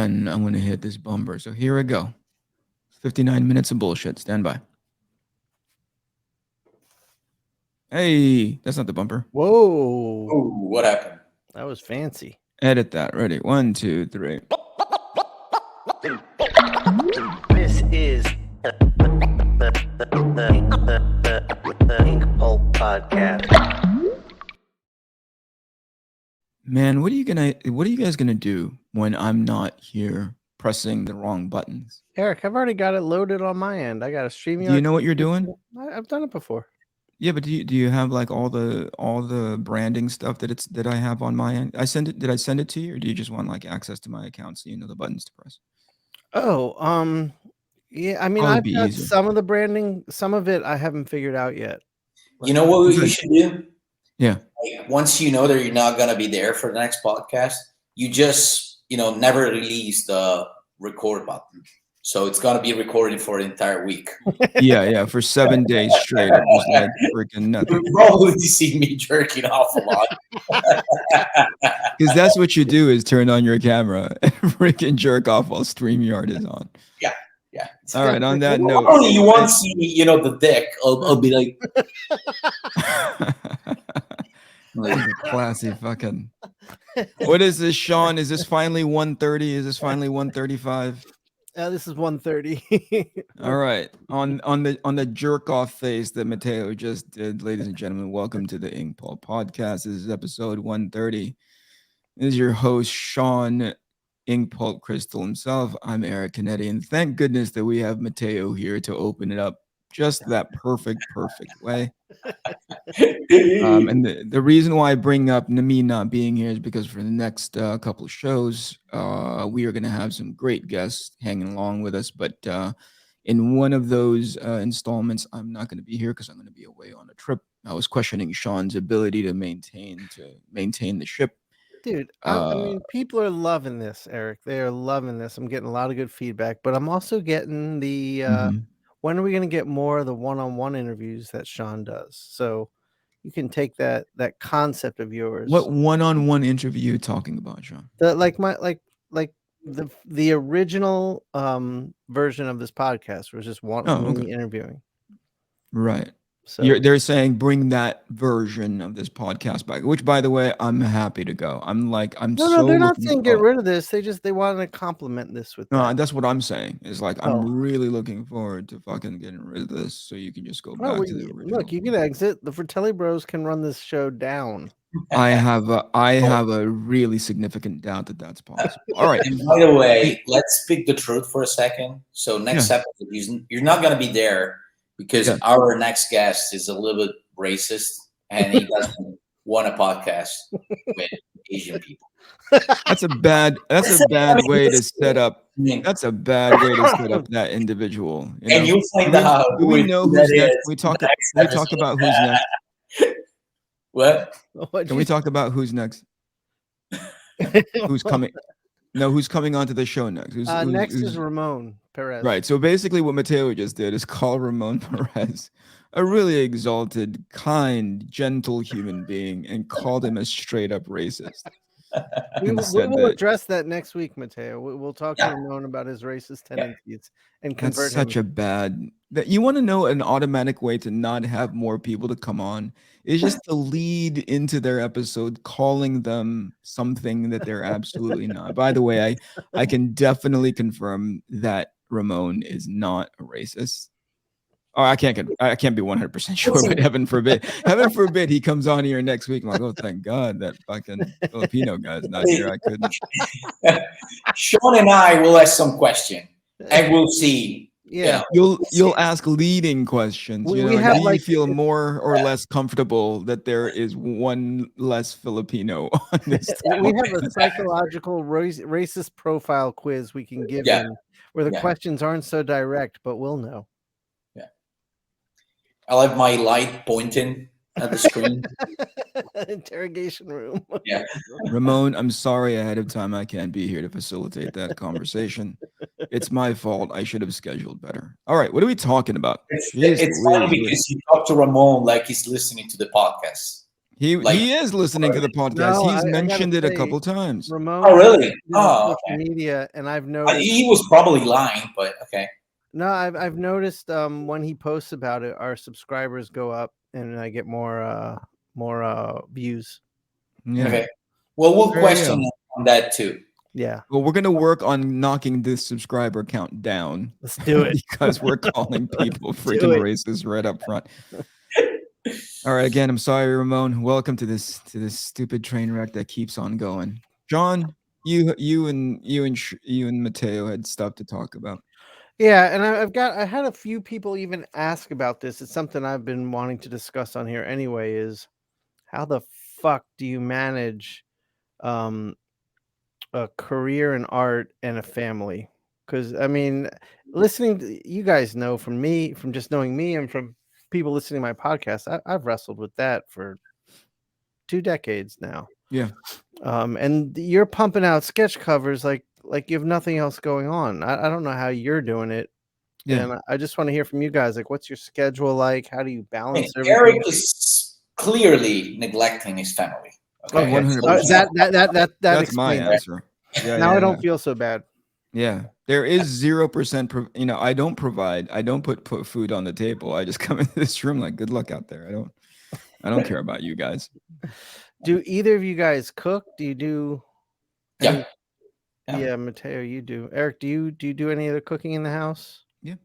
then I'm going to hit this bumper. So here we go. 59 minutes of bullshit. Stand by. Hey, that's not the bumper. Whoa. Ooh, what happened? That was fancy. Edit that. Ready? 1, 2, 3. This is the INKPULP podcast. Man, what are you guys gonna do when I'm not here pressing the wrong buttons? Eric, I've already got it loaded on my end. I got a StreamYard. Do you know what you're doing? I've done it before. Yeah, but do you have like all the branding stuff that I have on my end? Did I send it to you, or do you just want like access to my account so you know the buttons to press? Oh, yeah. I mean, Probably I've be got easier. some of the branding. Some of it I haven't figured out yet. You know what you should do? Yeah. Like, once you know that you're not gonna be there for the next podcast, you just never release the record button. So it's gonna be recorded for an entire week. Yeah, for 7 days straight. It was like freaking nothing. You'll probably see me jerking off a lot. Because that's what you do is turn on your camera and freaking jerk off while StreamYard is on. Yeah. All right, on that note. Only you won't see the dick. I'll be like classy fucking. What is this, Shawn? Is this finally 1:30? Is this finally 1:35? This is 1:30. All right. On the jerk off face that Matteo just did, ladies and gentlemen, welcome to the INKPULP podcast. This is episode 130. This is your host, Shawn INKPULP Crystal himself. I'm Eric Canete, and thank goodness that we have Matteo here to open it up just that perfect way. And the reason why I bring up me not being here is because for the next couple of shows, we are going to have some great guests hanging along with us. But in one of those installments, I'm not going to be here because I'm going to be away on a trip. I was questioning Shawn's ability to maintain the ship. Dude, I mean, people are loving this, Eric. They are loving this. I'm getting a lot of good feedback, but I'm also getting the when are we going to get more of the one-on-one interviews that Shawn does? So you can take that concept of yours. What one-on-one interview are you talking about, Shawn? The original version of this podcast was just me interviewing. Right. So they're saying bring that version of this podcast back, which, by the way, I'm happy to go. No, they're not saying get rid of this. They want to complement this with that. That's what I'm saying. Is like I'm really looking forward to fucking getting rid of this, so you can just go back to the original. Look, you can exit. The Fratelli Bros can run this show down. I have a really significant doubt that that's possible. All right. And by the way, let's speak the truth for a second. So next episode, you're not going to be there because our next guest is a little bit racist and he doesn't want a podcast with Asian people. That's a bad way to set up. That's a bad way to set up that individual. And you'll find out. Do we know who's next? We talk about who's next. What? Can we talk about who's next? Who's coming? No, who's coming onto the show next? Next is Ramon Perez. Right. So basically what Matteo just did is call Ramon Perez a really exalted, kind, gentle human being and called him a straight up racist. We will address that next week, Matteo. We'll talk to Ramon about his racist tendencies and convert That's such a bad. That you want to know an automatic way to not have more people to come on is just to lead into their episode calling them something that they're absolutely not. By the way, I can definitely confirm that Ramon is not a racist. Oh, I can't be 100% sure, but heaven forbid he comes on here next week. I'm like, oh, thank God that fucking Filipino guy's not here. I couldn't. Shawn and I will ask some question and we'll see. Yeah, you'll ask leading questions. Do you feel more or less comfortable that there is one less Filipino on this? We have a psychological racist profile quiz we can give him where the questions aren't so direct, but we'll know. Yeah, I'll have my light pointing at the screen. Interrogation room. Yeah, Ramon, I'm sorry ahead of time. I can't be here to facilitate that conversation. It's my fault. I should have scheduled better. All right, what are we talking about? It's funny because you talk to Ramon like he's listening to the podcast. Like, he is listening to the podcast. No, He's I gotta mentioned it a say, couple times. Ramon oh, really? is on Oh, social okay. media, and I've noticed. He was probably lying, but okay. No, I've noticed when he posts about it, our subscribers go up, and I get more views. Yeah. Okay. Well, we'll There you question go. on that too. Yeah, Well, we're gonna work on knocking this subscriber count down let's do it. because we're calling people Let's do freaking it. racist right up front. All right, again, I'm sorry, Ramon. Welcome to this stupid train wreck that keeps on going. John, you and Matteo had stuff to talk about. Yeah, and I had a few people even ask about this. It's something I've been wanting to discuss on here anyway. Is how the fuck do you manage um, a career in art and a family? Because I mean, listening to you guys know from me, from just knowing me, and from people listening to my podcast, I've wrestled with that for 2 decades now. Yeah. And you're pumping out sketch covers like you have nothing else going on. I don't know how you're doing it. Yeah. And I just want to hear from you guys. Like, what's your schedule like? How do you balance everything? Eric is clearly neglecting his family. Oh, Okay, 100%. That's my explains it. answer. Yeah, Now yeah, I don't yeah. feel so bad. Yeah, there is 0%. I don't provide. I don't put food on the table. I just come into this room like, good luck out there. I don't care about you guys. Do either of you guys cook? Do you do? Yeah. Yeah, Matteo, you do. Eric, do you do any of the cooking in the house? Yeah,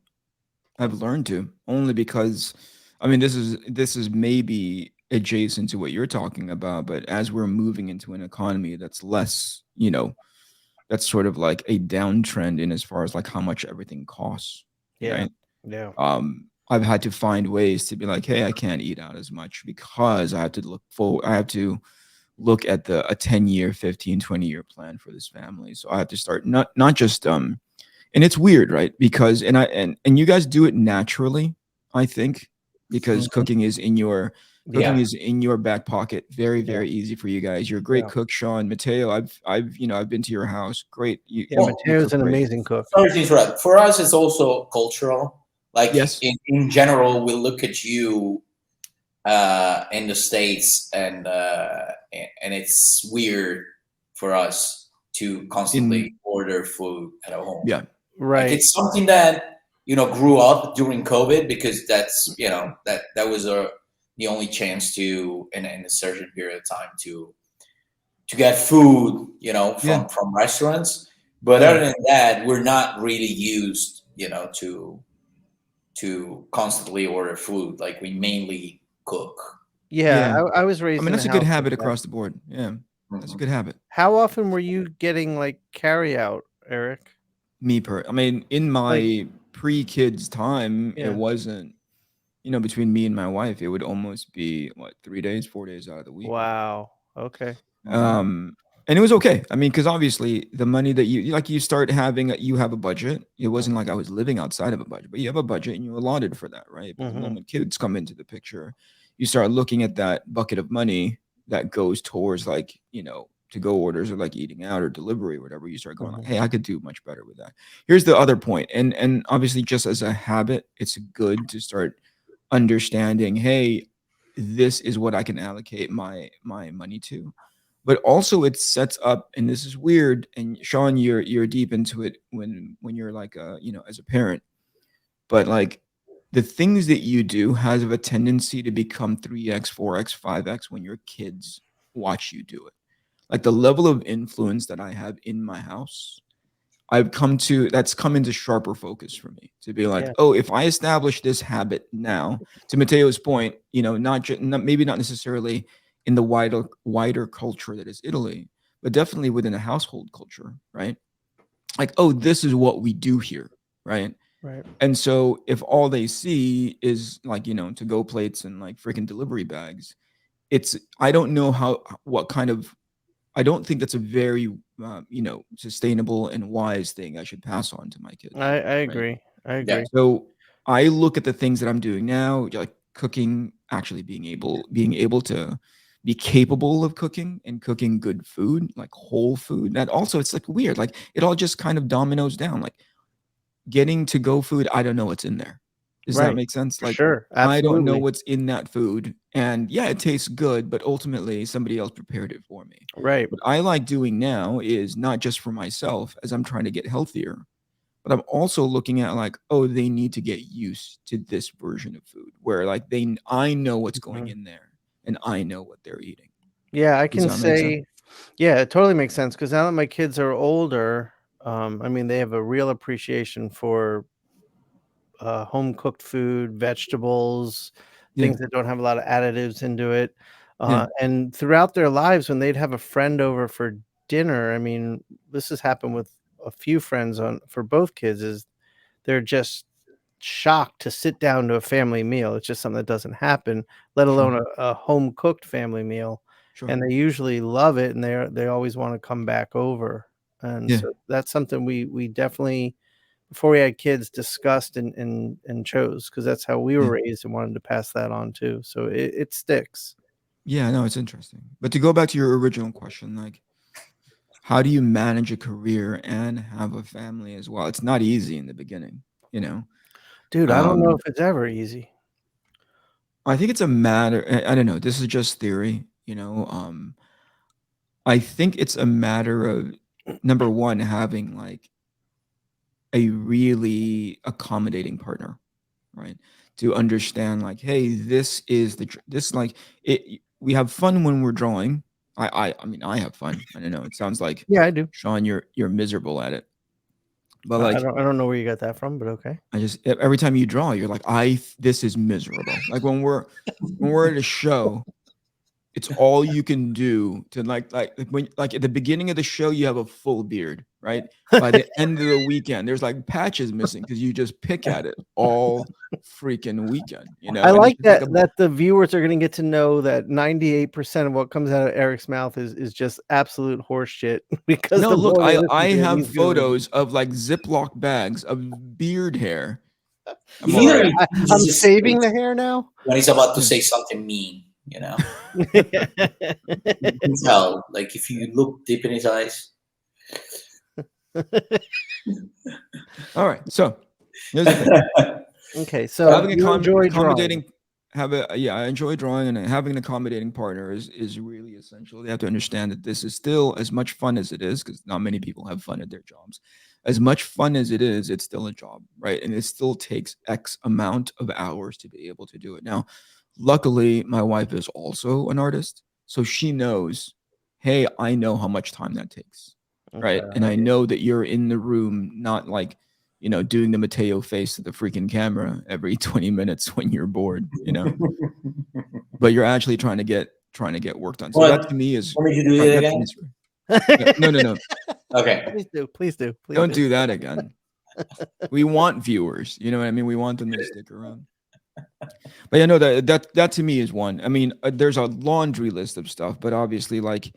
I've learned to, only because, I mean, this is maybe adjacent to what you're talking about, but as we're moving into an economy that's less, that's sort of like a downtrend in as far as like how much everything costs. Yeah. Right? Yeah. I've had to find ways to be like, hey, I can't eat out as much because I have to look at a 10-year, 15, 20-year plan for this family. So I have to start not just and it's weird, right? Because and you guys do it naturally, I think, because cooking is in your back pocket. Very, very easy for you guys. You're a great cook, Shawn. Matteo, I've been to your house. Great. Matteo's an amazing cook. Sorry to interrupt. For us, it's also cultural. Like, yes. in general, we look at you in the States, and it's weird for us to constantly order food at home. Yeah. Right. Like, it's something that grew up during COVID, because that's that was the only chance to in a certain period of time to get food from restaurants. But other than that, we're not really used to constantly order food. Like, we mainly cook. Yeah. I was raised. I mean, in that's a good habit across the board. Yeah, that's a good habit. How often were you getting like carry out, Eric? I mean, in my pre-kids time, it wasn't, between me and my wife, it would almost be 3 days, 4 days out of the week. Wow. Okay. And it was okay. I mean, because obviously the money that you start having, you have a budget. It wasn't like I was living outside of a budget, but you have a budget and you allotted for that, right? But the moment kids come into the picture, you start looking at that bucket of money that goes towards like, to go orders or like eating out or delivery or whatever. You start going like, hey, I could do much better with that. Here's the other point. And obviously just as a habit, it's good to start understanding, hey, this is what I can allocate my money to. But also it sets up, and this is weird, and Shawn, you're deep into it when you're like as a parent, but like the things that you do has a tendency to become 3x, 4x, 5x when your kids watch you do it. Like the level of influence that I have in my house, that's come into sharper focus for me to be like, oh, if I establish this habit now, to Matteo's point, maybe not necessarily in the wider culture that is Italy, but definitely within a household culture, right? Like, oh, this is what we do here, right? Right. And so if all they see is like, to-go plates and like freaking delivery bags, I don't know I don't think that's a very, sustainable and wise thing I should pass on to my kids. I agree. Right? I agree. Yeah. So I look at the things that I'm doing now, like cooking, actually being able to be capable of cooking and cooking good food, like whole food. That also, it's like weird. Like it all just kind of dominoes down. Like getting to-go food, I don't know what's in there. Does that Right. make sense? For Like, sure. I don't know Absolutely. what's in that food, and yeah, it tastes good, but ultimately somebody else prepared it for me. Right. What I like doing now is not just for myself as I'm trying to get healthier, but I'm also looking at like, oh, they need to get used to this version of food where like I know what's going Mhm. in there and I know what they're eating. Yeah, I Does can that make sense? say, yeah, it totally makes sense because now that my kids are older, I mean, they have a real appreciation for home cooked food, vegetables, Yeah. things that don't have a lot of additives into it. Yeah. And throughout their lives, when they'd have a friend over for dinner, I mean, this has happened with a few friends on for both kids, is they're just shocked to sit down to a family meal. It's just something that doesn't happen, let Sure. alone a home cooked family meal. Sure. And they usually love it, and they always want to come back over. And Yeah. so that's something we definitely, before we had kids, discussed and chose, because that's how we were Yeah. raised and wanted to pass that on too. So it sticks. Yeah, no, it's interesting. But to go back to your original question, like how do you manage a career and have a family as well? It's not easy in the beginning, you know. Dude, I don't know Um, if it's ever easy. I think it's a matter. I don't know. This is just theory, you know. I think it's a matter of number one having like a really accommodating partner, right? To understand like, hey, this is this like it. We have fun when we're drawing. I mean, I have fun. I don't know. It sounds like Yeah, I do. Shawn, you're miserable at it, but like I don't know where you got that from, but okay. I just every time you draw, you're like, this is miserable. Like when we're at a show, it's all you can do to like when like at the beginning of the show, you have a full beard, right? By the end of the weekend, there's like patches missing because you just pick at it all freaking weekend, you I know? And it's like just like that a the viewers are gonna get to know that 98% of what comes out of Eric's mouth is just absolute horse shit, because no, the look, more they I listen to him, have he's gonna photos of like Ziploc bags of beard hair. I'm You all feel right. like he I'm just saving the hair now? when he's about to Yeah. say something mean, you know. You can tell, like if you look deep in his eyes. All right. So here's the thing. Okay, so Having a you enjoy drawing. accommodating have a yeah, I enjoy drawing and having an accommodating partner is really essential. They have to understand that this is still as much fun as it is because not many people have fun at their jobs. As much fun as it is, it's still a job, right? And it still takes X amount of hours to be able to do it. Now, luckily, my wife is also an artist, so she knows, hey, I know how much time that takes, Okay, right? And I know that you're in the room, not like doing the Matteo face to the freaking camera every 20 minutes when you're bored, but you're actually trying to get work done. So that What? to me is Want me to do it that to me again? is yeah, no, no, no. Okay. Please do, please Don't do. do that again. We want viewers, you know what I mean? We want them to stick around. But yeah, no, that to me is one. I mean, there's a laundry list of stuff, but obviously, like,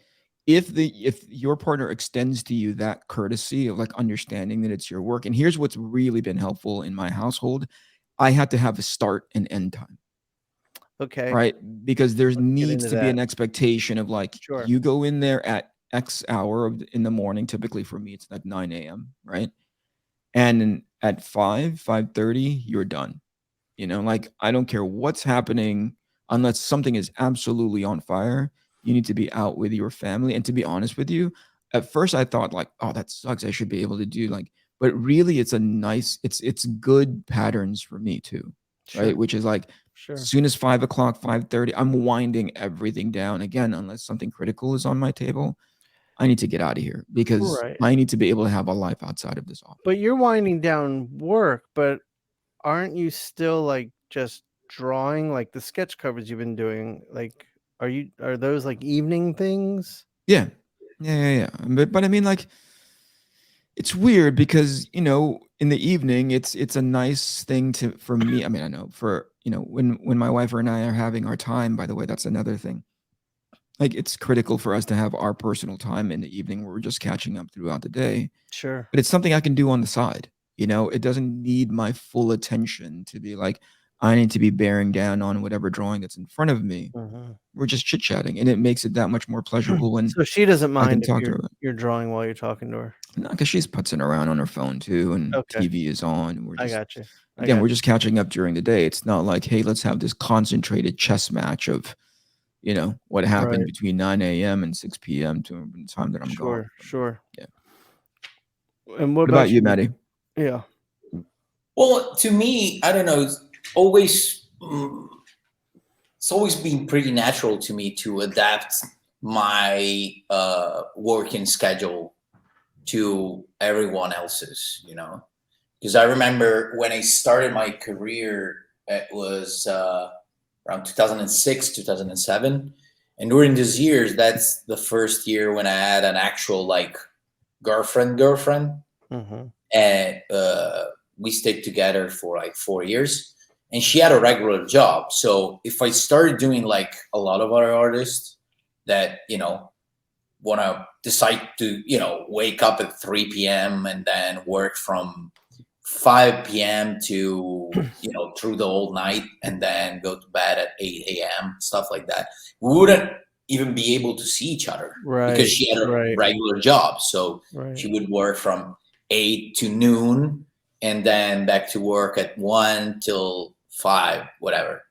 if your partner extends to you that courtesy of like understanding that it's your work, and here's what's really been helpful in my household, I had to have a start and end time, Okay, right? Because there let's get needs into to be that. an expectation of like Sure. you go in there at X hour in the morning. Typically for me, it's like 9 a.m. Right, and at 5:30, you're done. Like I don't care what's happening unless something is absolutely on fire. You need to be out with your family. And to be honest with you, at first I thought like, oh, that sucks. I should be able to do like, but really it's good patterns for me too. Sure, Right. Which is like as sure. soon as 5 o'clock, 5:30, I'm winding everything down again, unless something critical is on my table. I need to get out of here because Right. I need to be able to have a life outside of this office. But you're winding down work, but aren't you still, like, just drawing, like, the sketch covers you've been doing, like, are those, like, evening things? Yeah. Yeah, yeah, yeah. But I mean, like, it's weird because, in the evening, it's a nice thing to for me. I mean, I know for, when my wife and I are having our time, by the way, that's another thing. Like, it's critical for us to have our personal time in the evening where we're just catching up throughout the day. Sure. But it's something I can do on the side. It doesn't need my full attention to be like, I need to be bearing down on whatever drawing that's in front of me. Mhm. We're just chit-chatting, and it makes it that much more pleasurable when So she doesn't I can mind if talk to her. you're drawing while you're talking to her? No, because she's putzing around on her phone too, and Okay. TV is on. We're I just got you. again, we're just catching up during the day. It's not like, hey, let's have this concentrated chess match of, what happened Right. between 9 a.m. and 6 p.m. to the time that I'm gone. Sure. Yeah. And what What about you, Maddie? Yeah. Well, to me, I don't know. It's always been pretty natural to me to adapt my working schedule to everyone else's. Because I remember when I started my career, it was around 2006, 2007. And during these years, that's the first year when I had an actual girlfriend. Mm-hmm. And we stayed together for like 4 years. And she had a regular job. So if I started doing like a lot of other artists that, want to decide to, wake up at 3 p.m. and then work from 5 p.m. to, through the whole night and then go to bed at 8 a.m., stuff like that, we wouldn't even be able to see each other. Right. Because she had a regular job. So she would work from 8 to noon and then back to work at 1 till 5, whatever.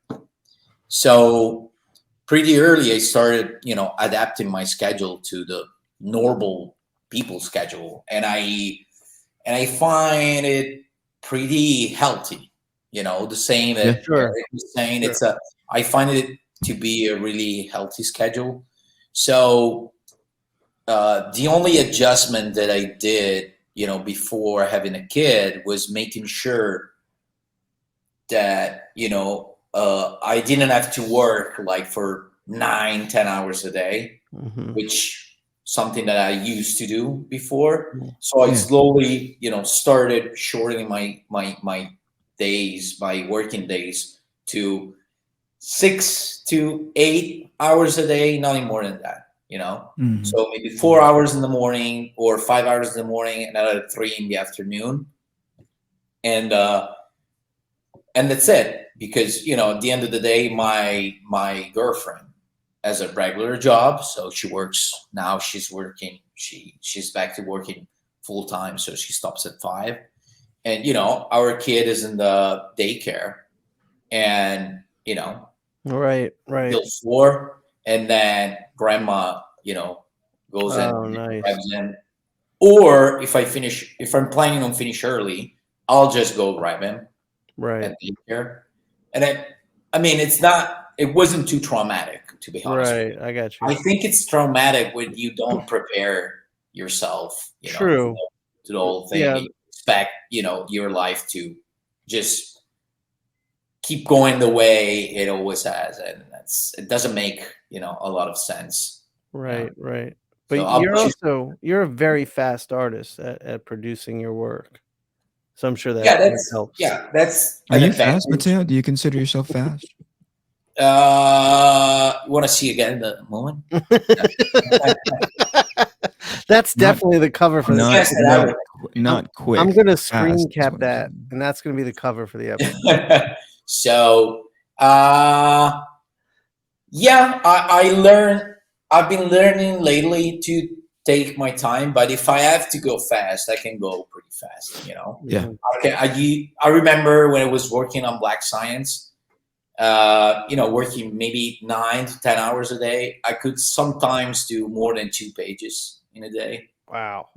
So pretty early, I started, adapting my schedule to the normal people schedule. And I find it pretty healthy, the same that Eric was saying. Sure. I find it to be a really healthy schedule. So the only adjustment that I did, before having a kid was making sure that, I didn't have to work like for 9-10 hours a day, which something that I used to do before. So I slowly, started shortening my days, my working days to 6 to 8 hours a day, nothing more than that. So maybe 4 hours in the morning or 5 hours in the morning, and another 3 in the afternoon, and that's it. Because at the end of the day, my girlfriend has a regular job, so she works now. She's working. She's back to working full time, so she stops at 5. And our kid is in the daycare, and right till 4, and then grandma goes in and grabs him. Or if I'm planning on finish early, I'll just go grab him at daycare. And it wasn't too traumatic, to be honest. Right, I got you. I think it's traumatic when you don't prepare yourself, True. to the whole thing. You expect, your life to just keep going the way it always has, and it doesn't make a lot of sense. Right. But so you're a very fast artist at producing your work. So I'm sure that helps. Yeah, that's Are you fast, Matteo? Do you consider yourself fast? You want to see again the moment? That's definitely the cover for the episode. Not quick. I'm going to screen cap that, and that's going to be the cover for the episode. So, I've been learning lately to take my time, but if I have to go fast, I can go pretty fast, Yeah. I remember when I was working on Black Science, working maybe 9 to 10 hours a day, I could sometimes do more than 2 pages in a day. Wow.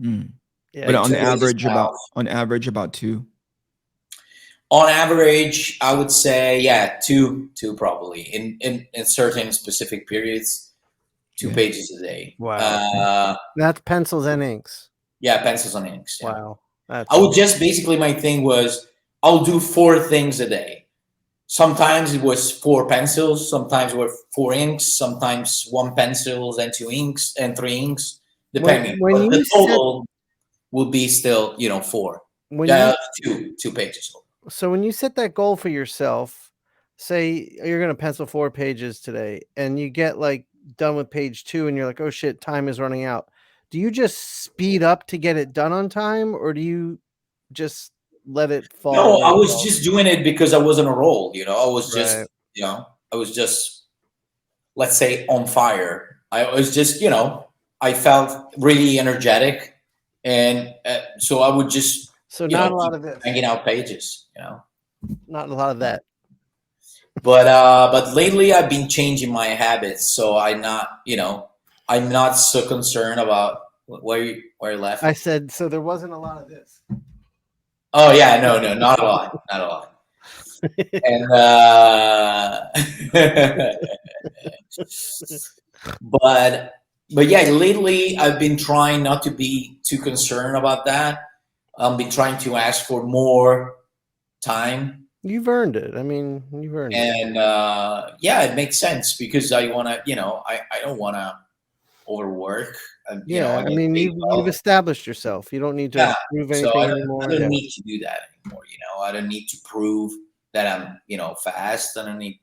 Yeah, but on average about 2. On average, I would say 2 probably in certain specific periods. 2 pages a day. Wow. That's pencils and inks. Yeah, pencils and inks. Yeah. Wow. I would just basically, my thing was I'll do 4 things a day. Sometimes it was 4 pencils, sometimes it was 4 inks, sometimes 1 pencils and 2 inks and 3 inks, depending. But the total would be still, 4. 2 pages. So when you set that goal for yourself, say you're going to pencil 4 pages today, and you get done with page 2 and you're like, oh shit, time is running out. Do you just speed up to get it done on time, or do you just let it fall? No, I was just doing it because I was on a roll, I was just, I was just, let's say, on fire. I was just, I felt really energetic, And so I would just, not a lot keep of this, hanging out pages, not a lot of that. But lately I've been changing my habits, so I'm not so concerned about where you laughing. I said, so there wasn't a lot of this. Oh yeah, no, not a lot, not a lot. And but yeah, lately I've been trying not to be too concerned about that. I've been trying to ask for more time. You've earned it. I mean, you've earned it. And yeah, it makes sense because I want to, I don't want to overwork. Yeah, I mean, you've established yourself. You don't need to prove anything anymore. I don't need to do that anymore. I don't need to prove that I'm, fast. I don't need,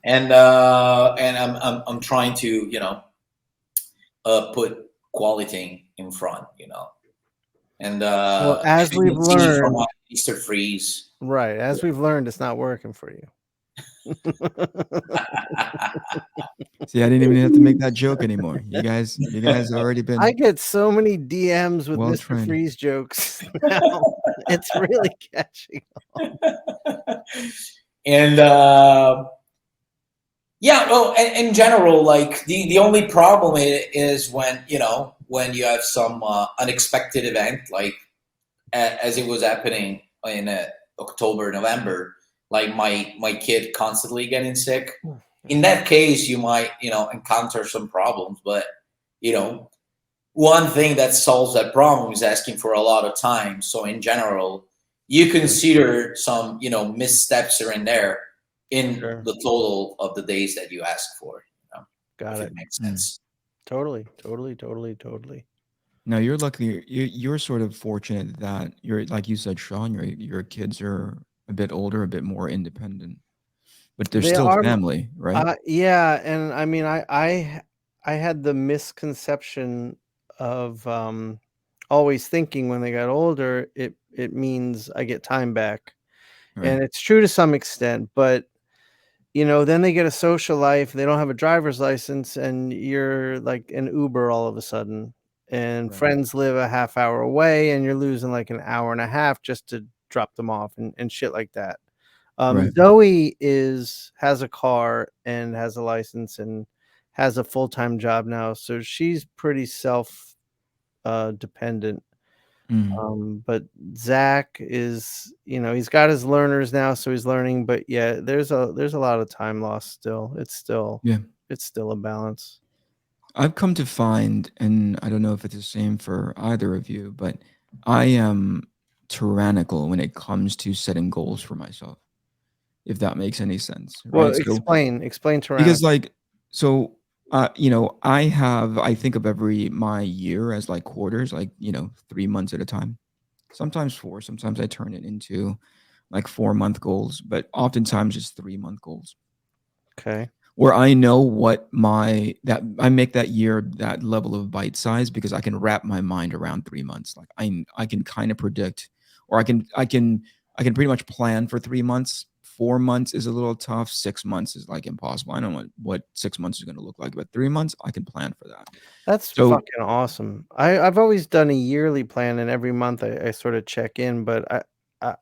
and I'm trying to, put quality in front, and well, as we've learned from my Easter freeze, right? As we've learned, it's not working for you. See, I didn't even have to make that joke anymore. You guys have already been. I get so many DMs with Mr. Freeze jokes now. It's really catching on. And yeah, well, in general, like the only problem is when when you have some unexpected event, like as it was happening in October, November, like my kid constantly getting sick. In that case, you might encounter some problems, but one thing that solves that problem is asking for a lot of time. So in general, you consider some missteps here and there in the total of the days that you ask for. Got it. Makes sense. Totally. Now you're lucky. You're sort of fortunate that you're, like you said, Shawn. Your kids are a bit older, a bit more independent, but they're still family, right? Yeah, and I mean, I had the misconception of always thinking when they got older, it means I get time back, and it's true to some extent, but then they get a social life, they don't have a driver's license, and you're like an Uber all of a sudden, and friends live a half hour away, and you're losing like an hour and a half just to drop them off and shit like that. Zoe has a car and has a license and has a full-time job now, so she's pretty self dependent. But Zach is, he's got his learners now, so he's learning, but yeah, there's a lot of time lost still. It's still a balance. I've come to find, and I don't know if it's the same for either of you, but I am tyrannical when it comes to setting goals for myself, if that makes any sense, right? Well, explain tyrannical. Because I think of my year as like quarters, like 3 months at a time, sometimes 4, sometimes I turn it into like 4-month goals, but oftentimes it's 3-month goals. Okay. Where I know what I make that year that level of bite size because I can wrap my mind around 3 months. Like I can kind of predict, or I can pretty much plan for 3 months. 4 months is a little tough. 6 months is like impossible. I don't know what 6 months is going to look like, but 3 months I can plan for that. That's fucking awesome. I've always done a yearly plan, and every month I sort of check in, but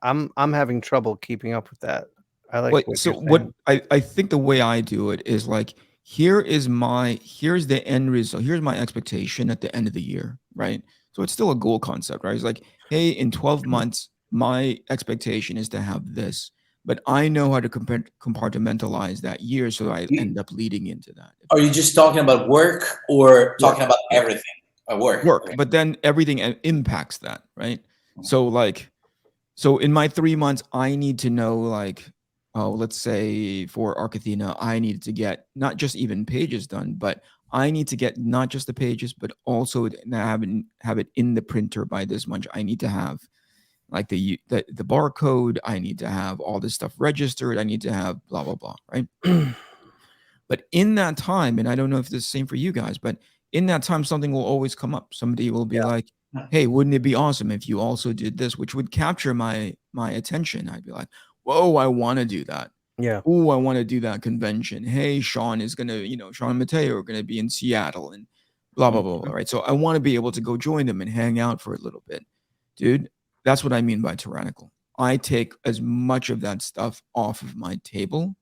I'm having trouble keeping up with that. I like what I think the way I do it is like, here's the end result. Here's my expectation at the end of the year, right? So it's still a goal concept, right? It's like, hey, in 12 months, my expectation is to have this, but I know how to compartmentalize that year, so I end up leading into that. Are you just talking about work or talking about everything? Work. Okay. But then everything impacts that, right? So in my 3 months, I need to know, like, let's say for Athena, I need to get not just even pages done, but I need to get not just the pages, but also have it in the printer by this much. I need to have like the barcode. I need to have all this stuff registered. I need to have blah, blah, blah, right? But in that time, and I don't know if it's the same for you guys, but in that time, something will always come up. Somebody will be like, hey, wouldn't it be awesome if you also did this, which would capture my attention. I'd be like, whoa, I want to do that. Yeah. Oh, I want to do that convention. Hey, Shawn is going to, Shawn and Matteo are going to be in Seattle. And blah, blah, blah, blah, right? So I want to be able to go join them and hang out for a little bit. Dude, that's what I mean by tyrannical. I take as much of that stuff off of my table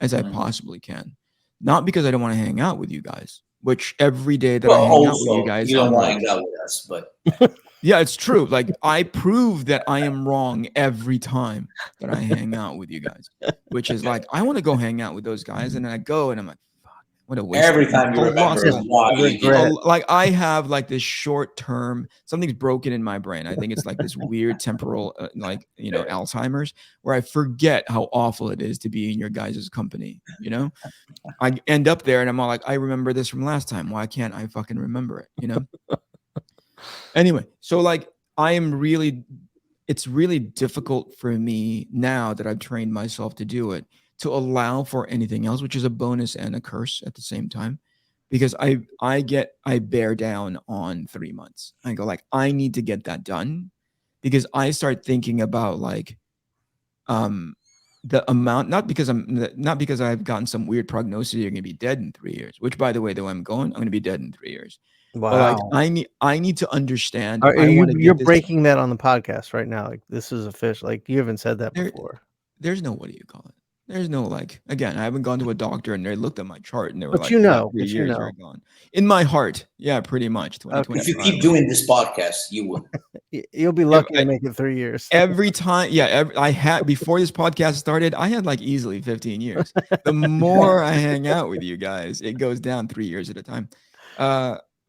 as I possibly can. Not because I don't want to hang out with you guys, which every day that I hang out with you guys, you don't I'm want to like, hang out with us, but yeah, it's true. Like I prove that I am wrong every time that I hang out with you guys, which is like, I want to go hang out with those guys. And then I go and I'm like, fuck, what a waste. every time you remember why you did it. Like I have like this short term, something's broken in my brain. I think it's like this weird temporal, Alzheimer's, where I forget how awful it is to be in your guys' company. I end up there and I'm all like, I remember this from last time. Why can't I fucking remember it? Anyway, so like it's really difficult for me now that I've trained myself to do it, to allow for anything else, which is a bonus and a curse at the same time, because I bear down on 3 months. I go like, I need to get that done, because I start thinking about like the amount, not because I've gotten some weird prognosis you're gonna be dead in 3 years, which by the way, though I'm gonna be dead in 3 years. Wow. But like I need to understand. You're breaking that on the podcast right now. Like this is official. Like you haven't said that before. There's no, what do you call it? There's no like, again, I haven't gone to a doctor and they looked at my chart and they were but like, you know, 3 years you're gone. In my heart, yeah, pretty much. If you keep doing this podcast, you will. You'll be lucky to make it 3 years. Every time, yeah. I had, before this podcast started, I had like easily 15 years. The more I hang out with you guys, it goes down 3 years at a time.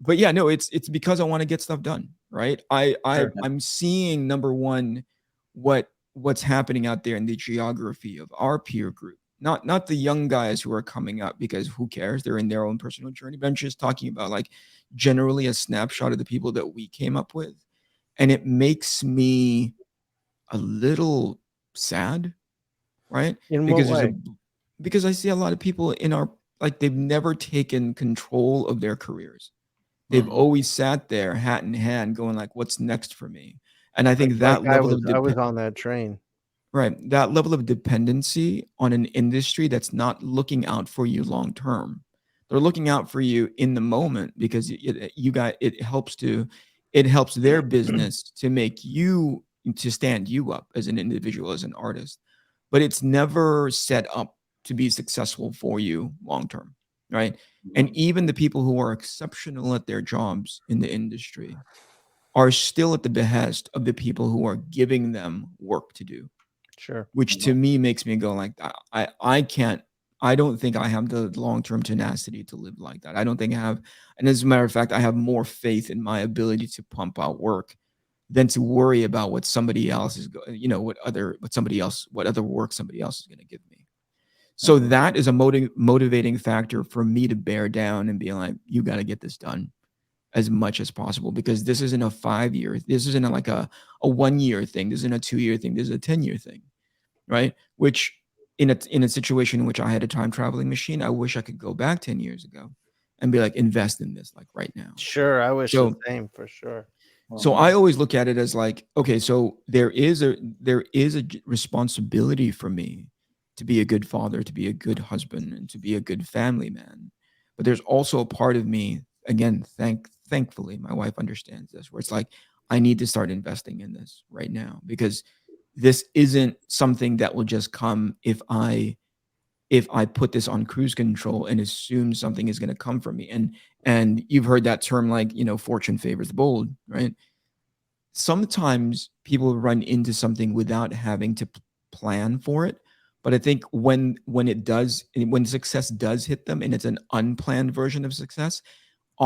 But yeah, no, it's because I want to get stuff done, right? I'm seeing, number one, what's happening out there in the geography of our peer group. Not the young guys who are coming up, because who cares? They're in their own personal journey. But I'm just talking about like generally a snapshot of the people that we came up with. And it makes me a little sad, right? In what way? Because I see a lot of people in our, like, they've never taken control of their careers. They've always sat there, hat in hand, going like, "What's next for me?" And I think that level of I was on that train, right? That level of dependency on an industry that's not looking out for you long term. They're looking out for you in the moment because it helps their business to make you, to stand you up as an individual, as an artist, but it's never set up to be successful for you long term, right? And even the people who are exceptional at their jobs in the industry are still at the behest of the people who are giving them work to do. Sure. Which to me makes me go like, I don't think I have the long-term tenacity to live like that. I don't think I have. And as a matter of fact, I have more faith in my ability to pump out work than to worry about what somebody else is, what other work somebody else is going to give me. So that is a motivating factor for me to bear down and be like, you got to get this done as much as possible, because this isn't a 5 year, this isn't like a 1 year thing, this isn't a 2 year thing, this is a 10-year thing, right? Which in a situation in which I had a time traveling machine, I wish I could go back 10 years ago and be like, invest in this like right now. Sure, I wish the same, for sure. So I always look at it as like, okay, so there is a responsibility for me to be a good father, to be a good husband, and to be a good family man. But there's also a part of me, again, thankfully, my wife understands this, where it's like, I need to start investing in this right now, because this isn't something that will just come if I put this on cruise control and assume something is going to come from me. And you've heard that term, like, fortune favors the bold, right? Sometimes people run into something without having to plan for it. But I think when success does hit them, and it's an unplanned version of success,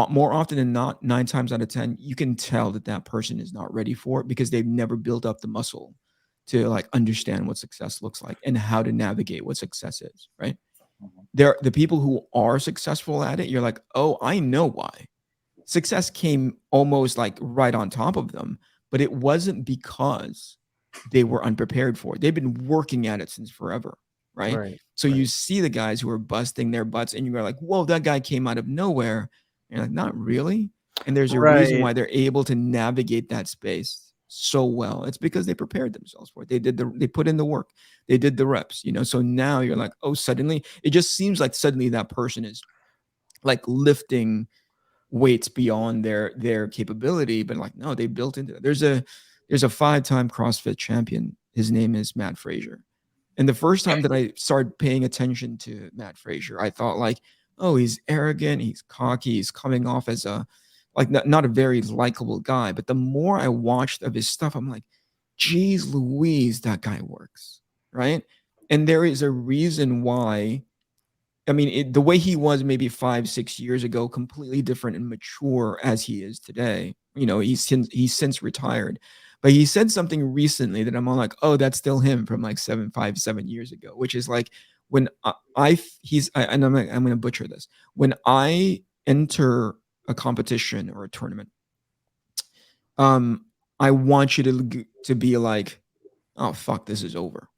more often than not, 9 times out of 10, you can tell that person is not ready for it, because they've never built up the muscle to like understand what success looks like and how to navigate what success is, right? The people who are successful at it, you're like, oh, I know why. Success came almost like right on top of them, but it wasn't because they were unprepared for it. They've been working at it since forever, right? So you see the guys who are busting their butts and you're like, whoa, that guy came out of nowhere. And you're like, not really. And there's a reason why they're able to navigate that space so well. It's because they prepared themselves for it. They put in the work. They did the reps, So now you're like, oh, suddenly it just seems like suddenly that person is like lifting weights beyond their capability, but like no, they built into it. There's a 5-time CrossFit champion. His name is Matt Frazier. And the first time that I started paying attention to Matt Frazier, I thought like, oh, he's arrogant, he's cocky, he's coming off as a like not a very likable guy. But the more I watched of his stuff, I'm like, geez Louise, that guy works, right? And there is a reason why. I mean, the way he was maybe 5, 6 years ago, completely different and mature as he is today. You know, he's since retired, but he said something recently that I'm all like, oh, that's still him from like 7 years ago, which is like when and I'm going to butcher this. When I enter a competition or a tournament, I want you to be like, oh fuck, this is over.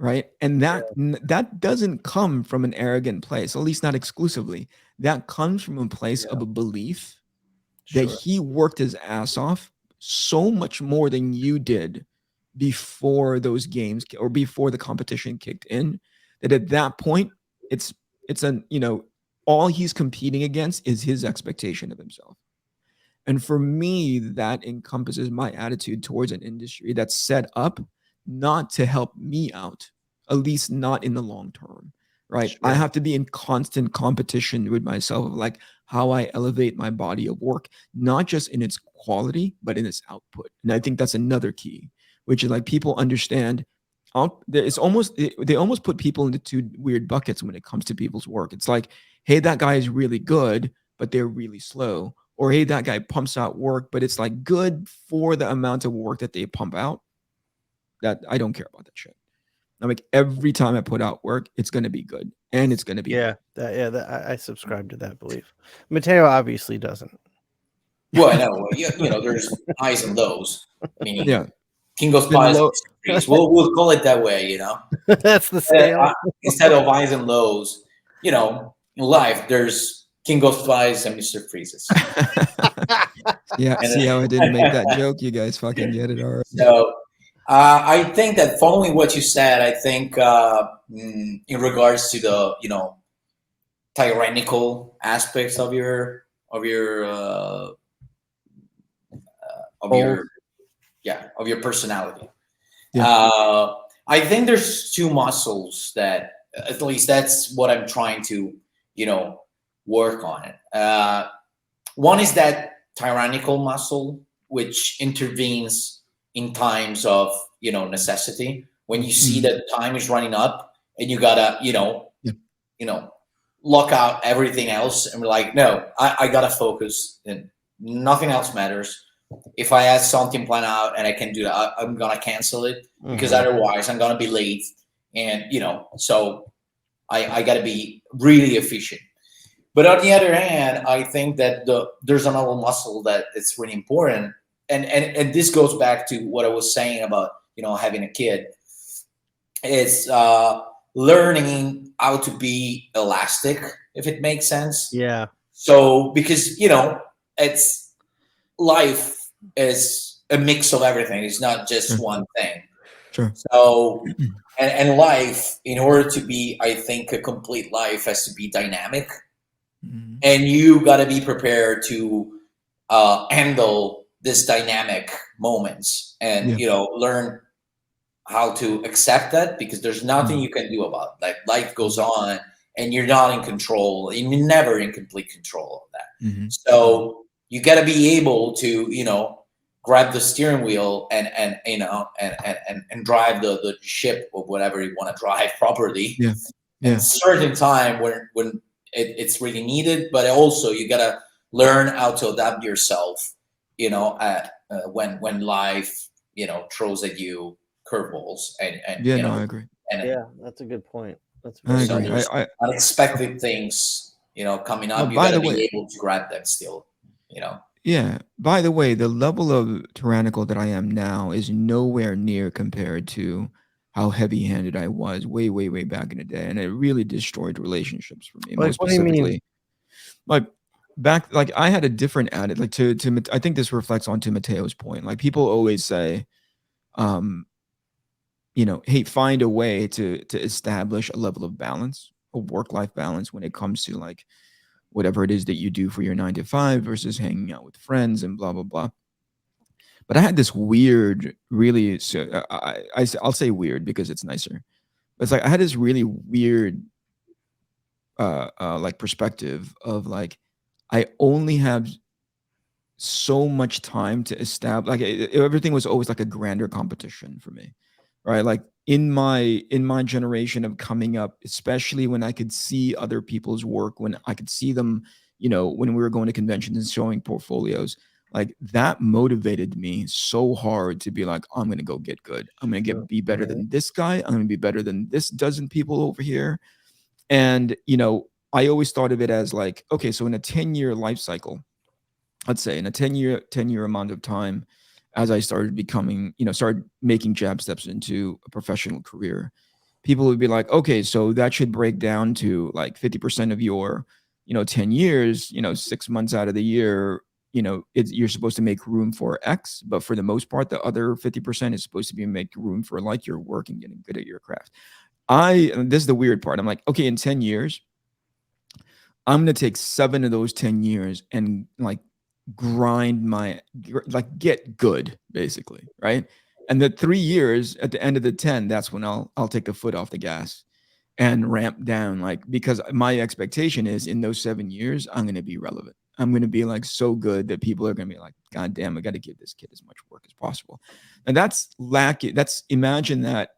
Right. And that doesn't come from an arrogant place, at least not exclusively. That comes from a place of a belief that he worked his ass off so much more than you did before those games or before the competition kicked in, that at that point it's all he's competing against is his expectation of himself. And for me, that encompasses my attitude towards an industry that's set up not to help me out, at least not in the long term, right? Sure. I have to be in constant competition with myself of like how I elevate my body of work, not just in its quality, but in its output. And I think that's another key, which is like people understand they almost put people into two weird buckets when it comes to people's work. It's like, hey, that guy is really good, but they're really slow. Or hey, that guy pumps out work, but it's like good for the amount of work that they pump out. That I don't care about that shit. I'm like, every time I put out work, it's going to be good and it's going to be I subscribe to that belief. Matteo obviously doesn't. Well, I know. There's highs and lows. Meaning, King of Spies. We'll call it that way. That's the scale. Instead of highs and lows, in life, there's King of Spies and Mr. Freezes. Yeah, see how I didn't make that joke? You guys fucking get it already. So I think that following what you said, I think in regards to the tyrannical aspects of your personality. Yeah. I think there's two muscles that, at least that's what I'm trying to work on it. One is that tyrannical muscle, which intervenes in times of necessity, when you see that time is running up and you gotta lock out everything else and be like, no, I gotta focus and nothing else matters. If I have something planned out and I can do that, I'm gonna cancel it because otherwise I'm gonna be late, and so I gotta be really efficient. But on the other hand, I think that there's another muscle that is really important, and this goes back to what I was saying about having a kid. It's learning how to be elastic, if it makes sense. Yeah. So because it's life is a mix of everything. It's not just one thing. Sure. So and life, in order to be, I think, a complete life, has to be dynamic. And you got to be prepared to handle this dynamic moments and learn how to accept that, because there's nothing you can do about it. Like, life goes on and you're not in control, and you're never in complete control of that. So you got to be able to grab the steering wheel and drive the ship of whatever you want to drive properly. At a certain time when it's really needed, but also you gotta learn how to adapt yourself, when life, throws at you curveballs and I agree. That's a good point. That's I agree. Unexpected things, coming up. You gotta be able to grab them still, Yeah. By the way, the level of tyrannical that I am now is nowhere near compared to how heavy-handed I was way, way, way back in the day, and it really destroyed relationships for me. Most specifically, like I had a different attitude. Like to I think this reflects onto Matteo's point. Like, people always say, hey, find a way to establish a level of balance, a work-life balance, when it comes to like whatever it is that you do for your 9 to 5 versus hanging out with friends and blah blah blah. But I had this weird, really, so I'll say weird because it's nicer. It's like I had this really weird, like perspective of like I only have so much time to establish. Like everything was always like a grander competition for me, right? Like in my generation of coming up, especially when I could see other people's work, when I could see them, when we were going to conventions and showing portfolios, like that motivated me so hard to be like, I'm gonna go get good. I'm gonna be better than this guy. I'm gonna be better than this dozen people over here. And I always thought of it as like, okay, so in a 10-year life cycle, let's say in a 10-year amount of time, as I started becoming, started making jab steps into a professional career, people would be like, okay, so that should break down to like 50% of your, 10 years, 6 months out of the year, you're supposed to make room for X, but for the most part, the other 50% is supposed to be make room for like your work and getting good at your craft. This is the weird part. I'm like, okay, in 10 years, I'm going to take 7 of those 10 years and like get good basically, right? And the 3 years at the end of the 10, that's when I'll take the foot off the gas and ramp down, like, because my expectation is in those 7 years I'm going to be relevant. I'm going to be like so good that people are going to be like, God damn, I got to give this kid as much work as possible. And that's lacking. Imagine that.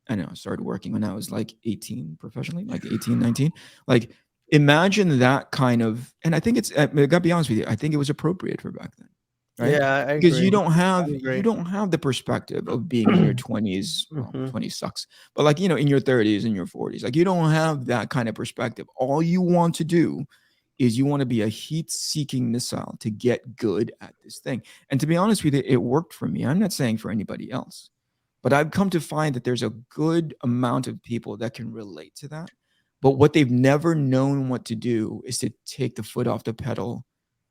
I know I started working when I was like 18 professionally, like 18, 19. Like imagine that kind of, and I think I gotta be honest with you, I think it was appropriate for back then. Right. Yeah, I Because agree. you don't have the perspective of being in your 20s. Well, 20 sucks, but like, in your 30s and your 40s, like you don't have that kind of perspective. All you want to do is you want to be a heat-seeking missile to get good at this thing. And to be honest with you, it worked for me. I'm not saying for anybody else. But I've come to find that there's a good amount of people that can relate to that. But what they've never known what to do is to take the foot off the pedal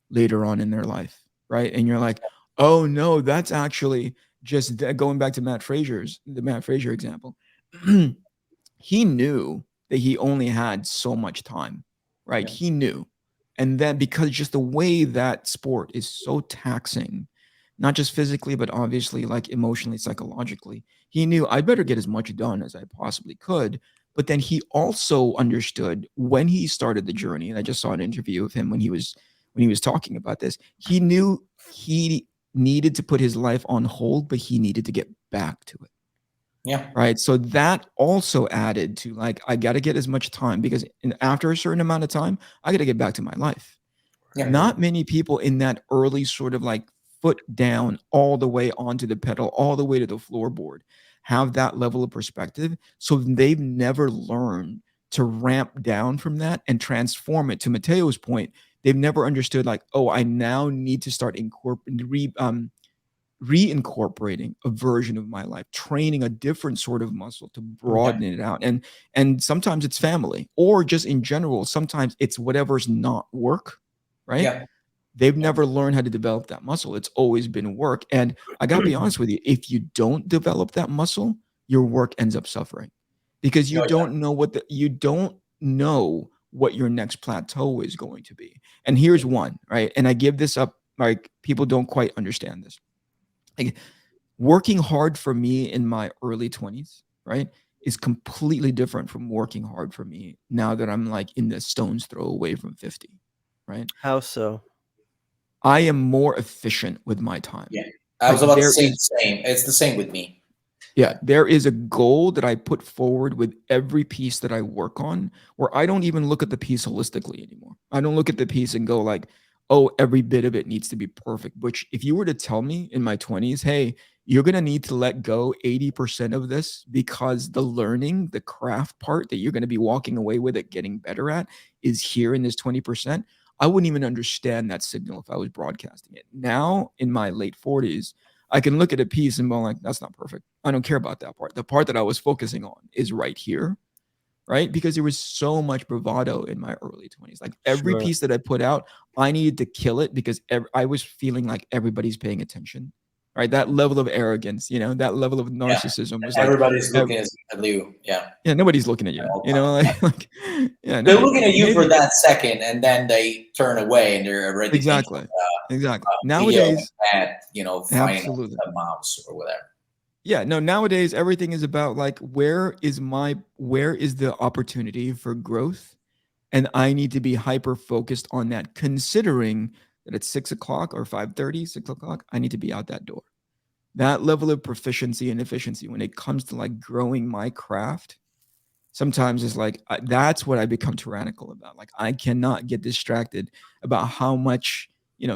later on in their life, right? And you're like, oh no, that's actually just going back to the Matt Frazier example. He knew that he only had so much time, right? Yeah. He knew. And then because just the way that sport is so taxing, not just physically, but obviously like emotionally, psychologically, he knew I better get as much done as I possibly could. But then he also understood when he started the journey, and I just saw an interview of him when he was talking about this, he knew he needed to put his life on hold, but he needed to get back to it. Yeah. Right. So that also added to like, I got to get as much time because after a certain amount of time, I got to get back to my life. Yeah. Not many people in that early sort of like foot down all the way onto the pedal, all the way to the floorboard, have that level of perspective. So they've never learned to ramp down from that and transform it. To Matteo's point, they've never understood like, oh, I now need to start reincorporating a version of my life, training a different sort of muscle to broaden it out. And sometimes it's family, or just in general, sometimes it's whatever's not work, right? Yeah. They've never learned how to develop that muscle. It's always been work. And I got to be honest with you, if you don't develop that muscle, your work ends up suffering because you don't know what your next plateau is going to be. And here's one, right? And I give this up, like people don't quite understand this. Like working hard for me in my early 20s, right, is completely different from working hard for me now that I'm like in the stone's throw away from 50, right? How so? I am more efficient with my time. Yeah, I was about to say the same. It's the same with me. Yeah, there is a goal that I put forward with every piece that I work on where I don't even look at the piece holistically anymore. I don't look at the piece and go like, oh, every bit of it needs to be perfect. Which if you were to tell me in my 20s, hey, you're going to need to let go 80% of this because the learning, the craft part that you're going to be walking away with it, getting better at is here in this 20%. I wouldn't even understand that signal if I was broadcasting it. Now in my late 40s, I can look at a piece and be like, that's not perfect. I don't care about that part. The part that I was focusing on is right here, right? Because there was so much bravado in my early 20s. Like every piece that I put out, I needed to kill it because I was feeling like everybody's paying attention, right? That level of arrogance, that level of Yeah. narcissism was like, Everybody's looking at you. Yeah. yeah, nobody's looking at you, yeah, They're looking at you for maybe that second, and then they turn away, and they're already thinking exactly, exactly. video Nowadays, at finding absolutely. a mouse or whatever. Yeah, no, nowadays everything is about like where is the opportunity for growth? And I need to be hyper focused on that, considering that it's 6 o'clock or 5:30, 6 o'clock, I need to be out that door. That level of proficiency and efficiency when it comes to like growing my craft, sometimes it's like that's what I become tyrannical about. Like I cannot get distracted about how much,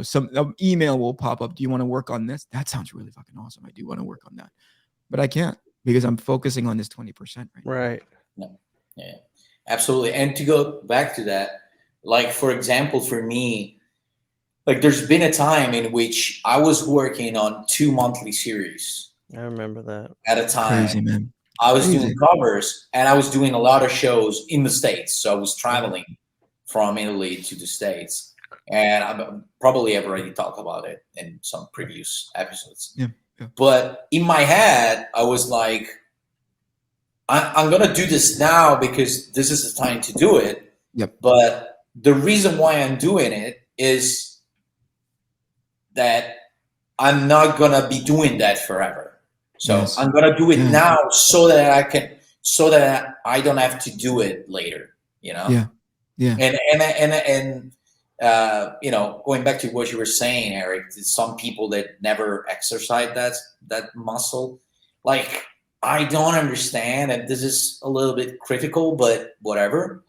some email will pop up. Do you want to work on this? That sounds really fucking awesome. I do want to work on that, but I can't because I'm focusing on this 20% right now. Right. No. Yeah, absolutely. And to go back to that, like for example, for me, like there's been a time in which I was working on 2 monthly series I remember that. at a time. Crazy, man. I was Crazy. doing covers, and I was doing a lot of shows in the States. So I was traveling from Italy to the States. And I probably have already talked about it in some previous episodes. Yeah. But in my head, I was like, I'm going to do this now because this is the time to do it. Yep. But the reason why I'm doing it is that I'm not going to be doing that forever. So Yes. I'm going to do it now so that I don't have to do it later, Yeah. And going back to what you were saying, Eric, some people that never exercise that muscle, like I don't understand, and this is a little bit critical, but whatever.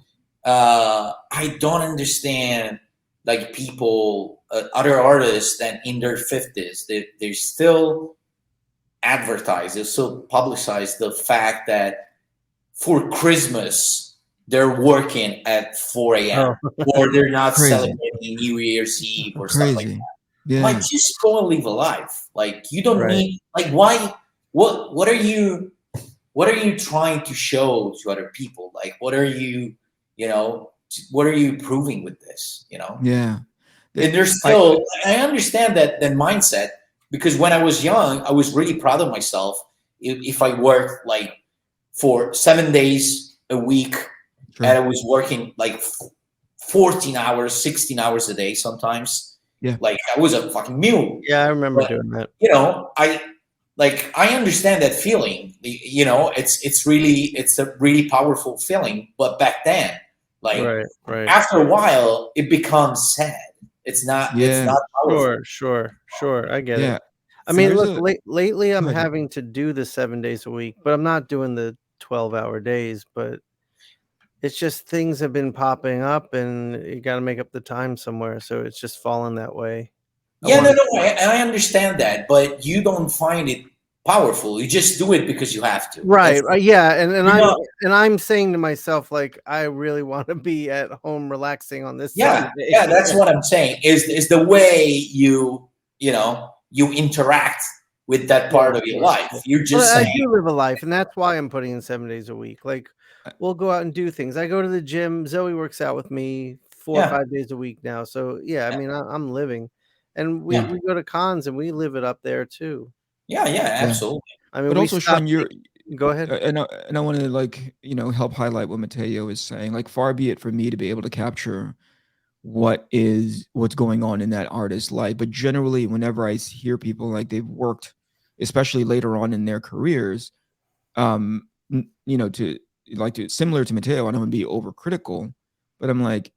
I don't understand like people, other artists that in their 50s, they still advertise, they still publicize the fact that for Christmas they're working at 4 a.m. or they're not celebrating New Year's Eve or stuff like that. Yeah. Like, just go and live a life. Like, you don't need, like, why? What are you trying to show to other people? Like, what are you proving with this? Yeah. And there's still, I understand that mindset, because when I was young, I was really proud of myself if I worked like for 7 days a week. Sure. And I was working like 14 hours, 16 hours a day sometimes. Yeah. Like I was a fucking mule. Yeah, I remember doing that. I understand that feeling. It's a really powerful feeling. But back then, like after a while, it becomes sad. It's not. Yeah. It's not powerful. Sure. I get it. I mean, look, lately I'm having to do the 7 days a week, but I'm not doing the 12-hour days. But it's just things have been popping up, and you got to make up the time somewhere. So it's just fallen that way. I understand that, but you don't find it powerful. You just do it because you have to. Right. Yeah. And I'm saying to myself, like, I really want to be at home relaxing on this. Yeah. Yeah. That's what I'm saying is the way you interact with that part of your life. You're just saying. I do live a life, and that's why I'm putting in 7 days a week. Like, we'll go out and do things. I go to the gym. Zoe works out with me 4 or 5 days a week now. So yeah, I mean, I'm living, and we go to cons and we live it up there too. Yeah, absolutely. I mean, but also, Shawn, go ahead. And I want to like help highlight what Matteo is saying. Like, far be it for me to be able to capture what's going on in that artist's life, but generally, whenever I hear people like they've worked, especially later on in their careers, similar to Matteo, I don't want to be overcritical, but I'm like,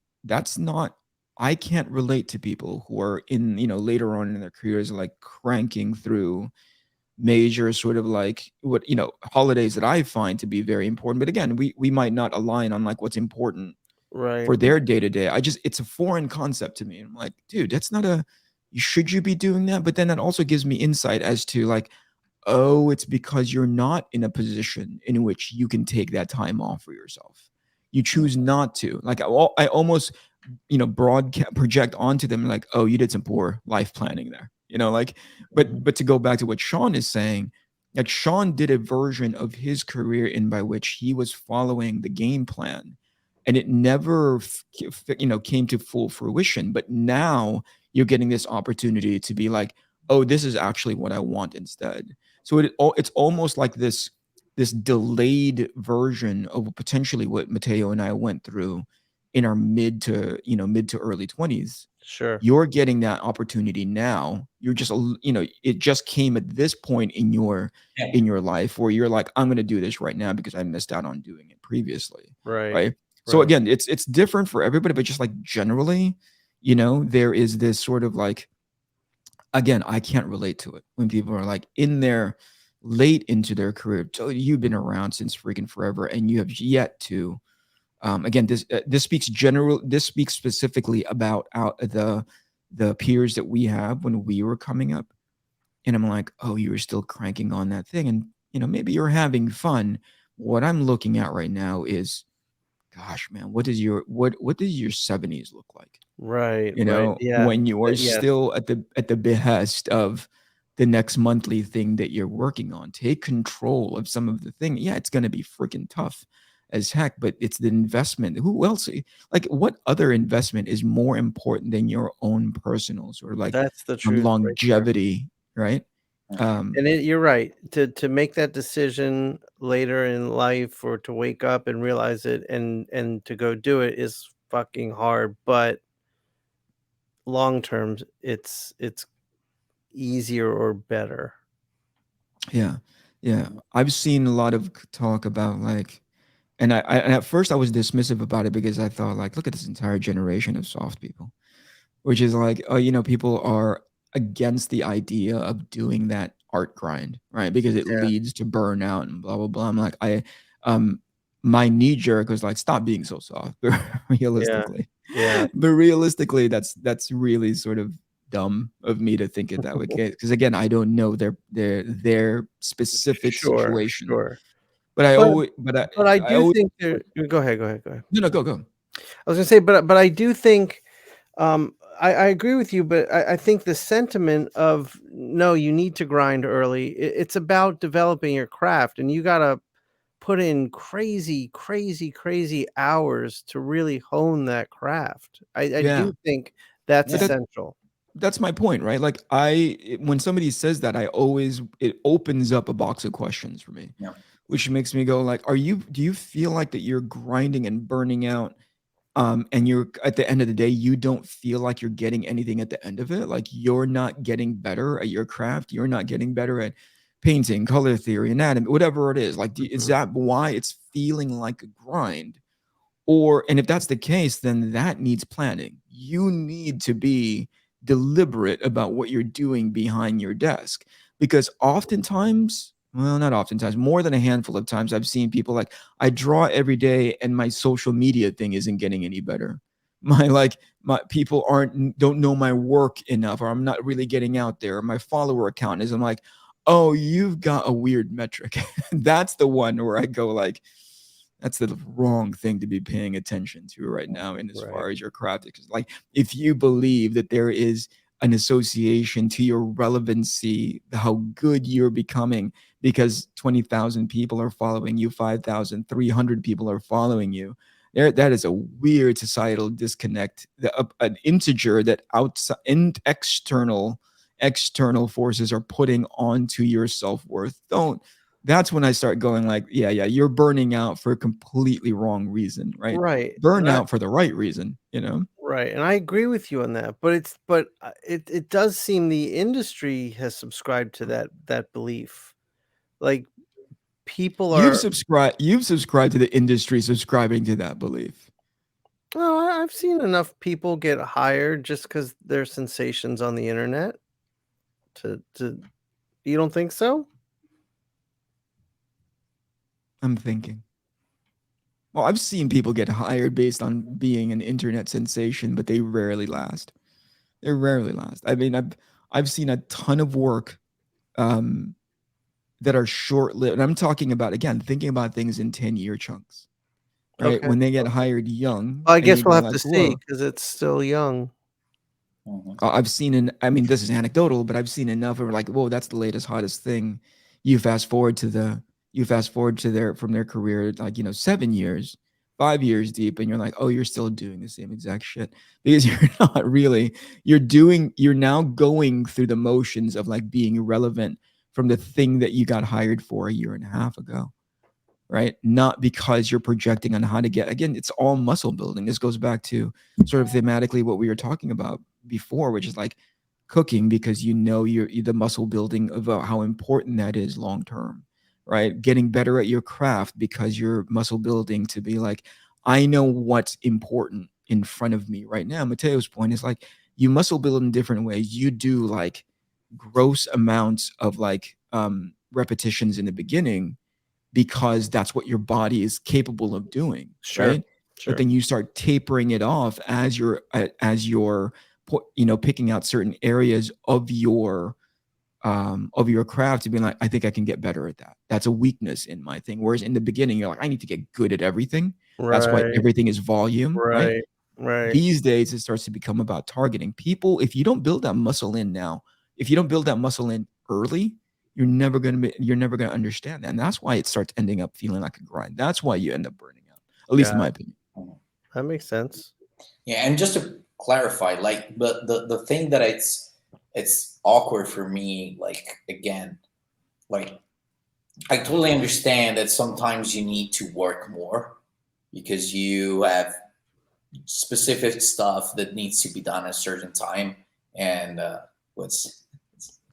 I can't relate to people who are in, later on in their careers, like cranking through major sort of like holidays that I find to be very important. But again, we might not align on like what's important for their day-to-day. It's a foreign concept to me. I'm like, dude, that's not should you be doing that? But then that also gives me insight as to like, oh, it's because you're not in a position in which you can take that time off for yourself. You choose not to. Like I almost, project onto them like, oh, you did some poor life planning there. But to go back to what Shawn is saying, like Shawn did a version of his career in by which he was following the game plan, and it never, came to full fruition. But now you're getting this opportunity to be like, oh, this is actually what I want instead. So it's almost like this delayed version of potentially what Matteo and I went through in our mid to early 20s. Sure. You're getting that opportunity now. You're just it just came at this point Yeah. in your life where you're like, I'm going to do this right now because I missed out on doing it previously, Right. right? So Right. again, it's different for everybody, but just like generally, there is this sort of like, again, I can't relate to it when people are like in their late into their career. So you've been around since freaking forever, and you have yet to. Again, this speaks specifically about the peers that we have when we were coming up, and I'm like, oh, you were still cranking on that thing, and maybe you're having fun. What I'm looking at right now is, gosh, man, what does your 70s look like? Right. Right. Yeah. When you are Yes. still at the behest of the next monthly thing that you're working on. Take control of some of the thing. Yeah, it's gonna be freaking tough as heck, but it's the investment. Who else? Like, what other investment is more important than your own personal sort of like That's the truth right there. longevity, right? Um, And you're right. To make that decision later in life, or to wake up and realize it, and to go do it, is fucking hard, but long term it's easier or better. yeah, yeah. I've seen a lot of talk about like, and at first I was dismissive about it because I thought like, look at this entire generation of soft people, which is like, oh, people are against the idea of doing that art grind, right? Because it Yeah. leads to burnout and blah blah blah. I'm like, um, my knee jerk was like, stop being so soft, Yeah. realistically. Yeah. But realistically, that's really sort of dumb of me to think it that way. Because again, I don't know their specific Sure, situation. sure. But I But always, but but I I do always, think there go ahead, go ahead, go ahead. no, no, go. I was gonna say, but I do think, I agree with you, but I think the sentiment of, "No, you need to grind early," it's about developing your craft, and you gotta put in crazy, crazy, crazy hours to really hone that craft. I Yeah. do think that's But Yeah. essential. that's my point, right? Like when somebody says that, it opens up a box of questions for me, Yeah. which makes me go like, do you feel like that you're grinding and burning out, and you're at the end of the day, you don't feel like you're getting anything at the end of it? Like you're not getting better at your craft, you're not getting better at painting, color theory, anatomy, whatever it is. Like, is Mhm. that why it's feeling like a grind? And if that's the case, then that needs planning. You need to be deliberate about what you're doing behind your desk, because oftentimes, well, not oftentimes, more than a handful of times, I've seen people like, I draw every day and my social media thing isn't getting any better. My people don't know my work enough, or I'm not really getting out there. My follower count is, I'm like, oh, you've got a weird metric. That's the one where I go like, that's the wrong thing to be paying attention to right now in as Right. far as your craft. Because like, if you believe that there is an association to your relevancy, how good you're becoming because 20,000 people are following you, 5,300 people are following you, that is a weird societal disconnect. An integer that outside and external forces are putting onto your self-worth. Don't That's when I start going like, yeah, you're burning out for a completely wrong reason, right? Right, Burn out for the right reason, right, and I agree with you on that, but it does seem the industry has subscribed to that belief. Like, people are You've subscribed to the industry subscribing to that belief. well, I've seen enough people get hired just because 'cause they're sensations on the internet to you don't think so? I'm thinking. Well, I've seen people get hired based on being an internet sensation, but they rarely last. They rarely last. I mean, I've seen a ton of work um, that are short-lived. And I'm talking about, again, thinking about things in 10-year chunks, right? Okay, When they get okay. hired young Well, I and you guess we'll go have to like, see whoa. because it's still young. Mhm. I mean, this is anecdotal, but I've seen enough of like, whoa, that's the latest, hottest thing. You fast forward to their from their career, like, 7 years. 5 years deep and you're like, oh, you're still doing the same exact shit, because you're not really. You're now going through the motions of like being relevant from the thing that you got hired for a year and a half ago, right? Not because you're projecting on how to get, again, it's all muscle building. This goes back to sort of thematically what we were talking about before, which is like cooking, because you're the muscle building of how important that is long term, right? Getting better at your craft because you're muscle building to be like, I know what's important in front of me right now. Matteo's point is like, you muscle build in different ways. You do like gross amounts of like repetitions in the beginning because that's what your body is capable of doing, right? But then you start tapering it off as you're picking out certain areas of your craft to be like, I think I can get better at that. That's a weakness in my thing. Whereas in the beginning, you're like, I need to get good at everything. That's why everything is volume, right? These days, it starts to become about targeting people. If you don't build that muscle in now, if you don't build that muscle in early, you're never gonna understand that, and that's why it starts ending up feeling like a grind. That's why you end up burning out, at least in my opinion. That makes sense. Yeah, and just to clarify, like the thing that it's awkward for me, like again, like I totally understand that sometimes you need to work more because you have specific stuff that needs to be done at a certain time. And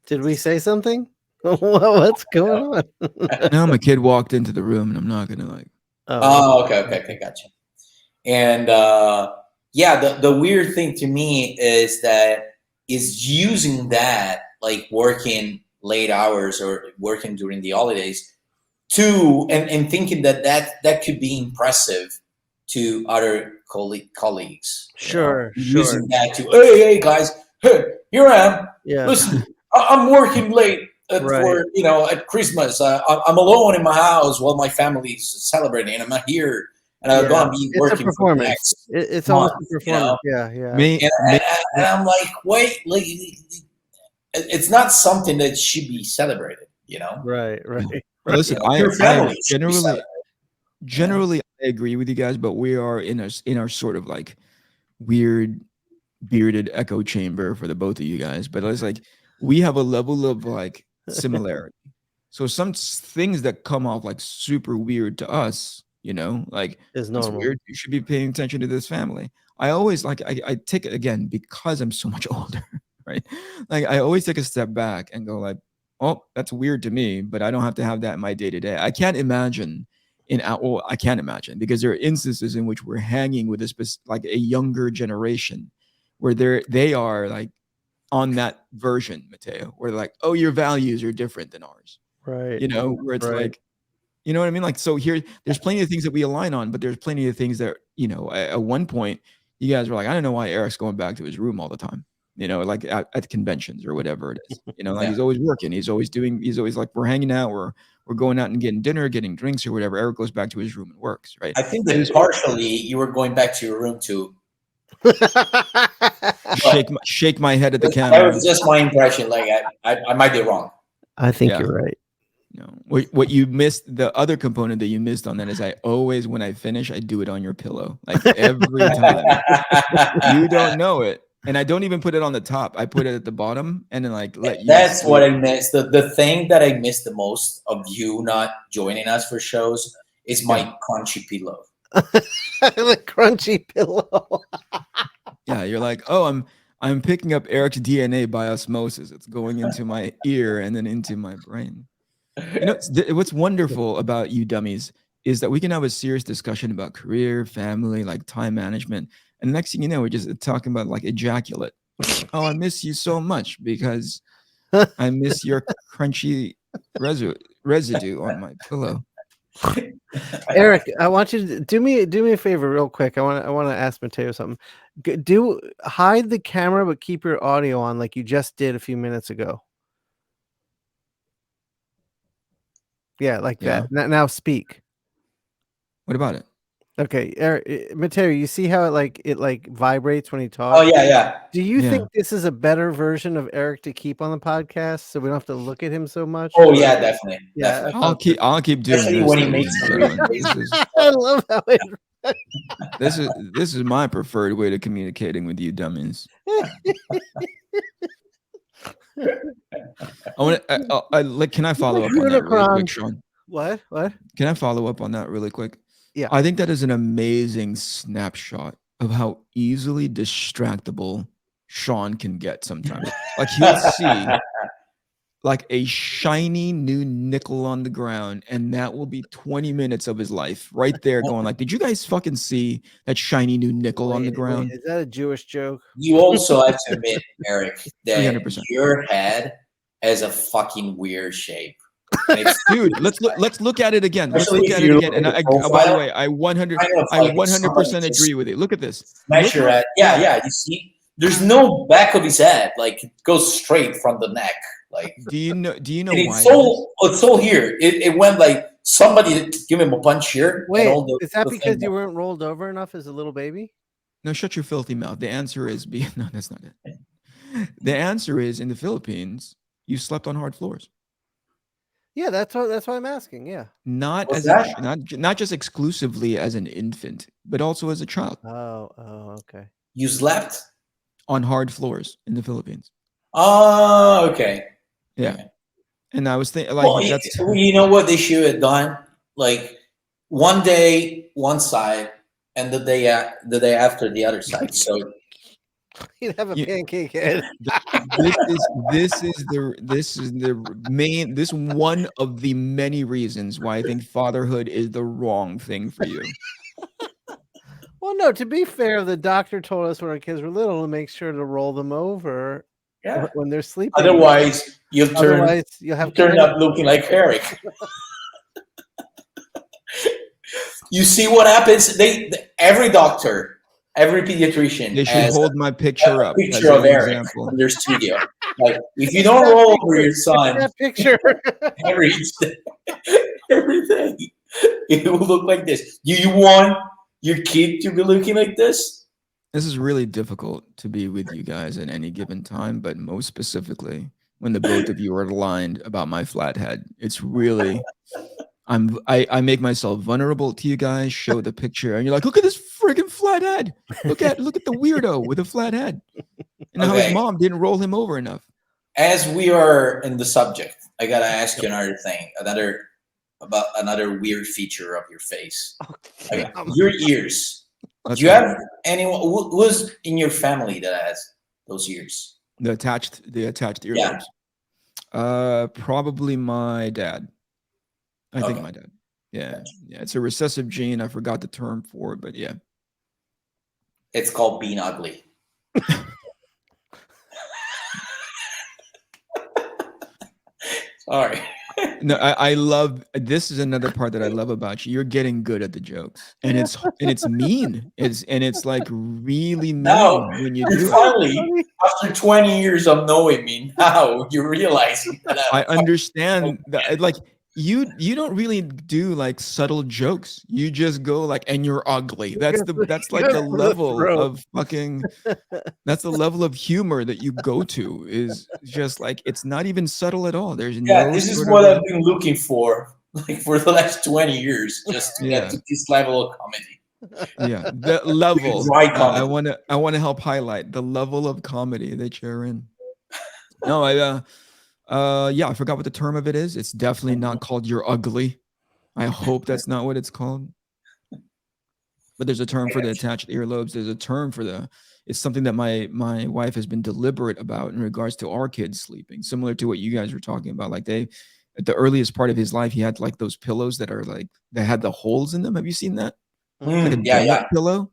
did we say something? What's going on? Now my kid walked into the room, and I'm not gonna like. Okay, gotcha. And yeah, the weird thing to me is that is using that, like working late hours or working during the holidays, to and thinking that could be impressive to other colleagues. Sure. Using that to, hey guys, hey, here I am. Yeah. Listen, I'm working late for at Christmas. I'm alone in my house while my family's celebrating, and I'm not here. And I'm going to be working for the next It's almost a performance. And I'm like, wait, like it's not something that should be celebrated, Right. Well, listen, I generally I agree with you guys, but we are in our sort of like weird bearded echo chamber for the both of you guys. But it's like we have a level of like similarity. So some things that come off like super weird to us, like it's normal. Weird. You should be paying attention to this family. I always like I take it again because I'm so much older, right? Like I always take a step back and go like, oh, that's weird to me, but I don't have to have that in my day to day. I can't imagine I can't imagine, because there are instances in which we're hanging with like a younger generation where they are like on that version, Matteo, where they're like, oh, your values are different than ours. Right. Where it's like, you know what I mean? Like, so there's plenty of things that we align on, but there's plenty of things that, at one point you guys were like, I don't know why Eric's going back to his room all the time, like at conventions or whatever it is, like he's always working. He's always like, we're hanging out, we're going out and getting dinner, getting drinks or whatever. Eric goes back to his room and works, right? I think that partially you were going back to your room to shake my head at the camera. That was just my impression. Like I might be wrong. I think you're right. What you missed, the other component that you missed on that is I always, when I finish, I do it on your pillow, like every time. You don't know it. And I don't even put it on the top. I put it at the bottom and then like let you. That's what I missed. The thing that I missed the most of you not joining us for shows is my crunchy pillow. The crunchy pillow. Yeah, you're like, oh, I'm picking up Eric's DNA by osmosis. It's going into my ear and then into my brain. What's wonderful about you dummies is that we can have a serious discussion about career, family, like time management. And the next thing you know, we're just talking about like ejaculate. Oh, I miss you so much because I miss your crunchy residue on my pillow. Eric, I want you to do me a favor real quick. I want to ask Matteo something. Hide the camera, but keep your audio on like you just did a few minutes ago. Yeah, like that. Now speak. What about it? Okay, Eric, Matteo, you see how it vibrates when he talks? Oh yeah. Do you think this is a better version of Eric to keep on the podcast so we don't have to look at him so much? Oh yeah, definitely. I'll keep doing this. When he makes I love how it This is my preferred way to communicating with you, dummies. I want to. Can I follow up on that really quick, Shawn? What? Can I follow up on that really quick? Yeah. I think that is an amazing snapshot of how easily distractible Shawn can get sometimes. Like he'll see like a shiny new nickel on the ground, and that will be 20 minutes of his life right there going like, did you guys fucking see that shiny new nickel on the ground? Wait, is that a Jewish joke? You also have to admit, Eric, that 300%. your head has a fucking weird shape. Dude, let's look at it again. Let's look at it again. And by the way, I 100% agree with you. Look at this. Smash your head. Yeah. You see, there's no back of his head. Like it goes straight from the neck. Like, do you know it's why? It's all here. It went like somebody give him a punch here. Wait, is that because you weren't rolled over enough as a little baby? No, shut your filthy mouth. The answer is no, that's not it. The answer is in the Philippines, you slept on hard floors. Yeah, that's what I'm asking. Yeah. Not just exclusively as an infant, but also as a child. Oh, okay. You slept on hard floors in the Philippines. Oh, okay. Yeah. Okay. And I was thinking, like, you know what they should have done? Like, one day one side, and the day after the other side. So you'd have a pancake head. This is one of the many reasons why I think fatherhood is the wrong thing for you. Well, no, to be fair, the doctor told us when our kids were little to make sure to roll them over when they're sleeping. Otherwise, you'll turn up looking like Eric. You see what happens? Every doctor, every pediatrician, they should hold my picture up. Picture of Eric in their studio. Like, if you don't roll over your son, that picture everything, it will look like this. Do you want your kid to be looking like this? This is really difficult to be with you guys at any given time, but most specifically when the both of you are aligned about my flat head. It's really, I make myself vulnerable to you guys, show the picture, and you're like, look at this friggin' flat head. Look at the weirdo with a flat head. And how his mom didn't roll him over enough. As we are in the subject, I gotta ask you another thing, about another weird feature of your face. Okay. Your ears. Do you have anyone who was in your family that has those ears? The attached earlobes. Yeah. Probably my dad. I think my dad. Yeah. Yeah. It's a recessive gene. I forgot the term for it, but yeah. It's called being ugly. Sorry. No, I love, this is another part that I love about you. You're getting good at the jokes, and it's mean. It's like really mean when you do finally, it. After 20 years of knowing me, now you're realizing that I understand that. Like you don't really do like subtle jokes. You just go like, and you're ugly. That's like the level of fucking. That's the level of humor that you go to. Is just like, it's not even subtle at all. There's this is what I've been looking for, like for the last 20 years, just to get to this level of comedy. Yeah, the level. I want to help highlight the level of comedy that you're in. No, yeah, I forgot what the term of it is. It's definitely not called "you're ugly." I hope that's not what it's called. But there's a term for the attached earlobes. There's a term for it's something that my wife has been deliberate about in regards to our kids sleeping, similar to what you guys were talking about. Like at the earliest part of his life, he had like those pillows that are like, that had the holes in them. Have you seen that? Like a donut pillow?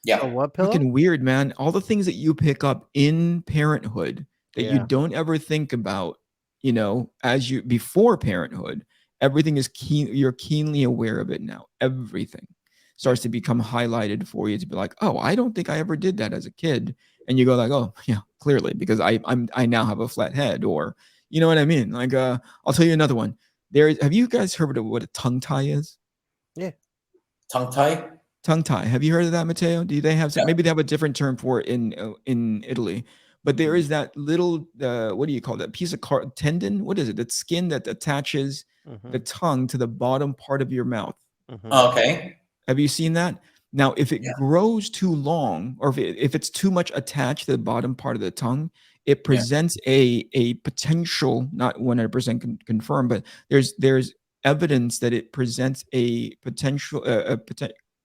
Yeah. A what pillow? Fucking weird, man. All the things that you pick up in parenthood that you don't ever think about, you know, before parenthood, everything is you're keenly aware of it now. Everything starts to become highlighted for you to be like, oh, I don't think I ever did that as a kid. And you go like, oh yeah, clearly, because I now have a flat head, or you know what I mean? Like, I'll tell you another one. Have you guys heard of what a tongue tie is? Yeah. Tongue tie? Tongue tie. Have you heard of that, Matteo? Do they have maybe they have a different term for it in Italy? But there is that little, what do you call that? Piece of tendon? What is it? That skin that attaches the tongue to the bottom part of your mouth. Okay. Have you seen that? Now, if it grows too long, or if it's too much attached to the bottom part of the tongue, it presents a potential, not 100% confirmed, but there's evidence that it presents a potential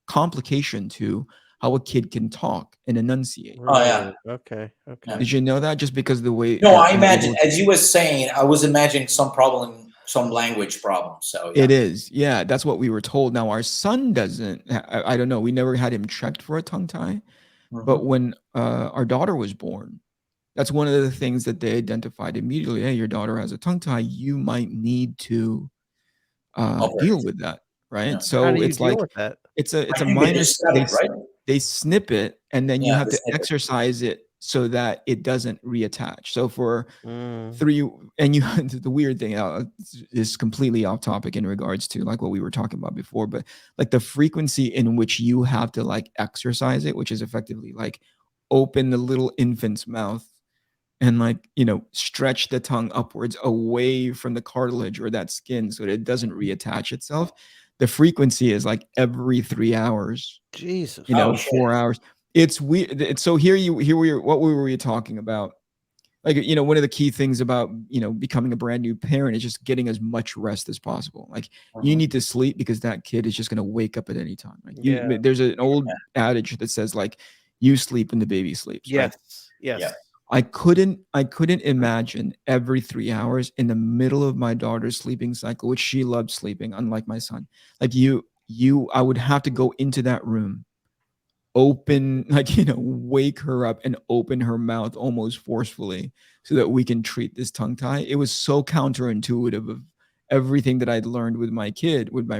complication to how a kid can talk and enunciate. Oh yeah. Okay. Did you know that? Just because of the way? No, I imagine, as you were saying, I was imagining some problem, some language problem. So it is, yeah. That's what we were told. Now our son doesn't. I don't know. We never had him checked for a tongue tie, but when our daughter was born, that's one of the things that they identified immediately. Hey, your daughter has a tongue tie. You might need to deal with that, right? Yeah. So How do you it's deal like with that? it's a I think minor. they just snap it, right? They snip it, and then you Yeah, have they to snip it. exercise it so that it doesn't reattach. So for 3, and you the weird thing is completely off topic in regards to like what we were talking about before, but like the frequency in which you have to like exercise it, which is effectively like open the little infant's mouth and like, stretch the tongue upwards away from the cartilage or that skin so that it doesn't reattach itself. The frequency is like every 3 hours, Jesus. 4 hours. It's weird. So here what were we talking about? Like, one of the key things about, becoming a brand new parent is just getting as much rest as possible. Like you need to sleep because that kid is just going to wake up at any time. Like there's an old adage that says like, you sleep and the baby sleeps, right? Yes. I couldn't imagine every 3 hours in the middle of my daughter's sleeping cycle, which she loved sleeping, unlike my son. Like I would have to go into that room, open, wake her up and open her mouth almost forcefully so that we can treat this tongue tie. It was so counterintuitive of everything that I'd learned with my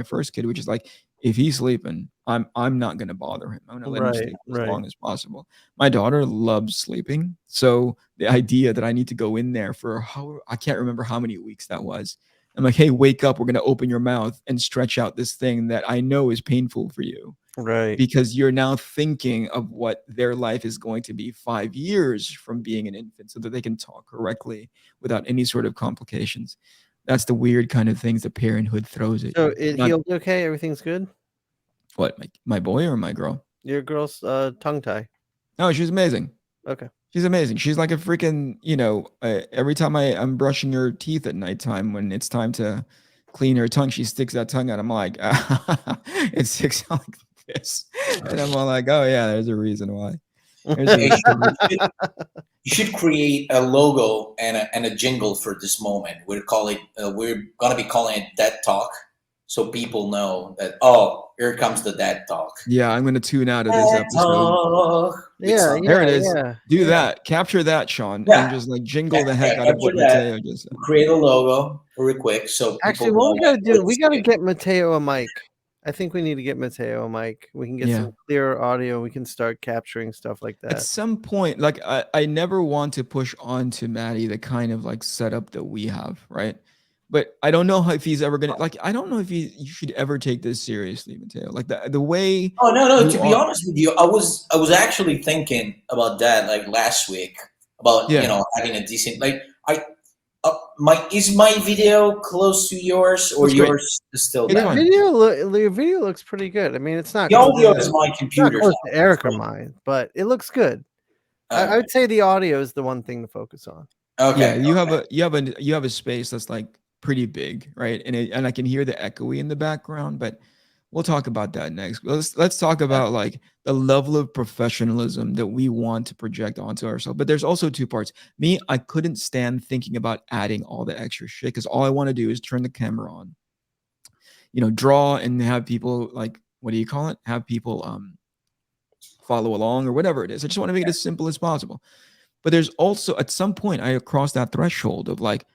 first kid, which is like, if he's sleeping, I'm not going to bother him. I'm going to let him sleep as long as possible. My daughter loves sleeping. So the idea that I need to go in there for I can't remember how many weeks that was. I'm like, hey, wake up. We're going to open your mouth and stretch out this thing that I know is painful for you. Right. Because you're now thinking of what their life is going to be 5 years from being an infant so that they can talk correctly without any sort of complications. That's the weird kind of things that parenthood throws at you. So it healed okay? Everything's good? What, my boy or my girl? Your girl's tongue tie. No, she's amazing. Okay. She's amazing. She's like a freaking, every time I'm brushing her teeth at nighttime, when it's time to clean her tongue, she sticks that tongue out. I'm like, it sticks out like this. And I'm all like, oh yeah, there's a reason why. You should create a logo and a jingle for this moment. We're gonna be calling it Dad Talk, so people know that here comes the Dad Talk. Yeah, I'm gonna tune out of this episode. There it is. Do that. Capture that, Shawn, and just like jingle the heck out of what Matteo just said. Create a logo really quick. So actually, what we gotta do, we gotta get Matteo a mic. I think we need to get Matteo a mic. We can get some clearer audio. We can start capturing stuff like that. At some point, like I never want to push on to Maddie the kind of like setup that we have, right? But I don't know if he's ever gonna I don't know if you should ever take this seriously, Matteo. Like the way. Oh no! To be honest with you, I was actually thinking about that like last week about having a decent is my video close to yours or yours is still your video looks pretty good. I mean, it's not the audio is my computer. It's not close to Eric or mine, but it looks good. I would say the audio is the one thing to focus on. Okay. Yeah, you have a space that's like pretty big, right? And I can hear the echoey in the background, but we'll talk about that next. Let's talk about like the level of professionalism that we want to project onto ourselves. But there's also two parts. Me, I couldn't stand thinking about adding all the extra shit because all I want to do is turn the camera on, draw and have people like, what do you call it? Have people follow along or whatever it is. I just want to make it as simple as possible. But there's also, at some point, I crossed that threshold of like,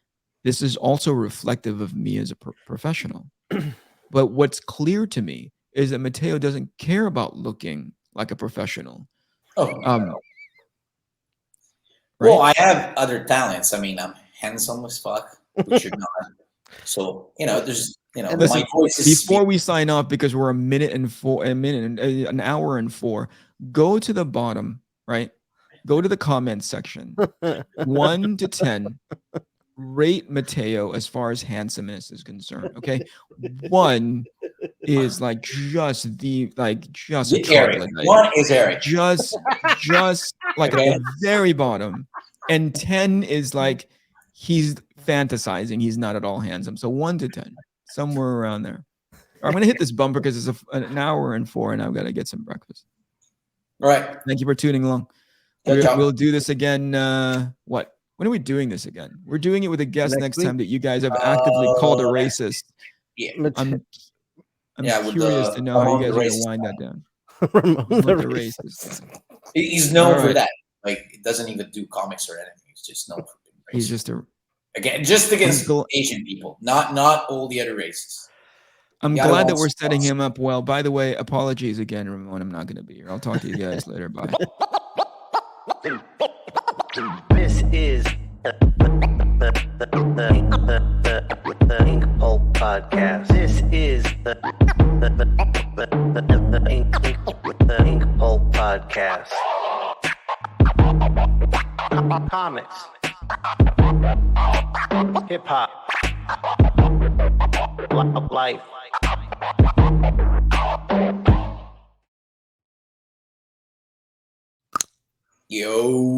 this is also reflective of me as a professional. But what's clear to me is that Matteo doesn't care about looking like a professional. Right? Well, I have other talents. I mean, I'm handsome as fuck, which you're not. So, there's, listen, my voice is... Before we sign off, because we're an hour and 4, go to the bottom, right? Go to the comments section. 1 to 10. Rate Matteo as far as handsomeness is concerned. Okay. 1 is like just Eric. troglodyte. 1 is Eric. Just like at the very bottom. And 10 is like he's fantasizing. He's not at all handsome. So 1 to 10, somewhere around there. I'm going to hit this bumper because it's an hour and 4 and I've got to get some breakfast. All right. Thank you for tuning along. We'll do this again. When are we doing this again? We're doing it with a guest next time that you guys have actively called a racist. Yeah. I'm curious to know how you guys are going to wind that down. The racist. He's known for that. Like, it doesn't even do comics or anything. He's just known for being racist. He's just just against Asian people, not all the other races. I'm glad that we're setting him up well. By the way, apologies again, Ramon. I'm not going to be here. I'll talk to you guys later. Bye. This is the INKPULP podcast. This is the INKPULP podcast. Comics, hip hop, life. Yo.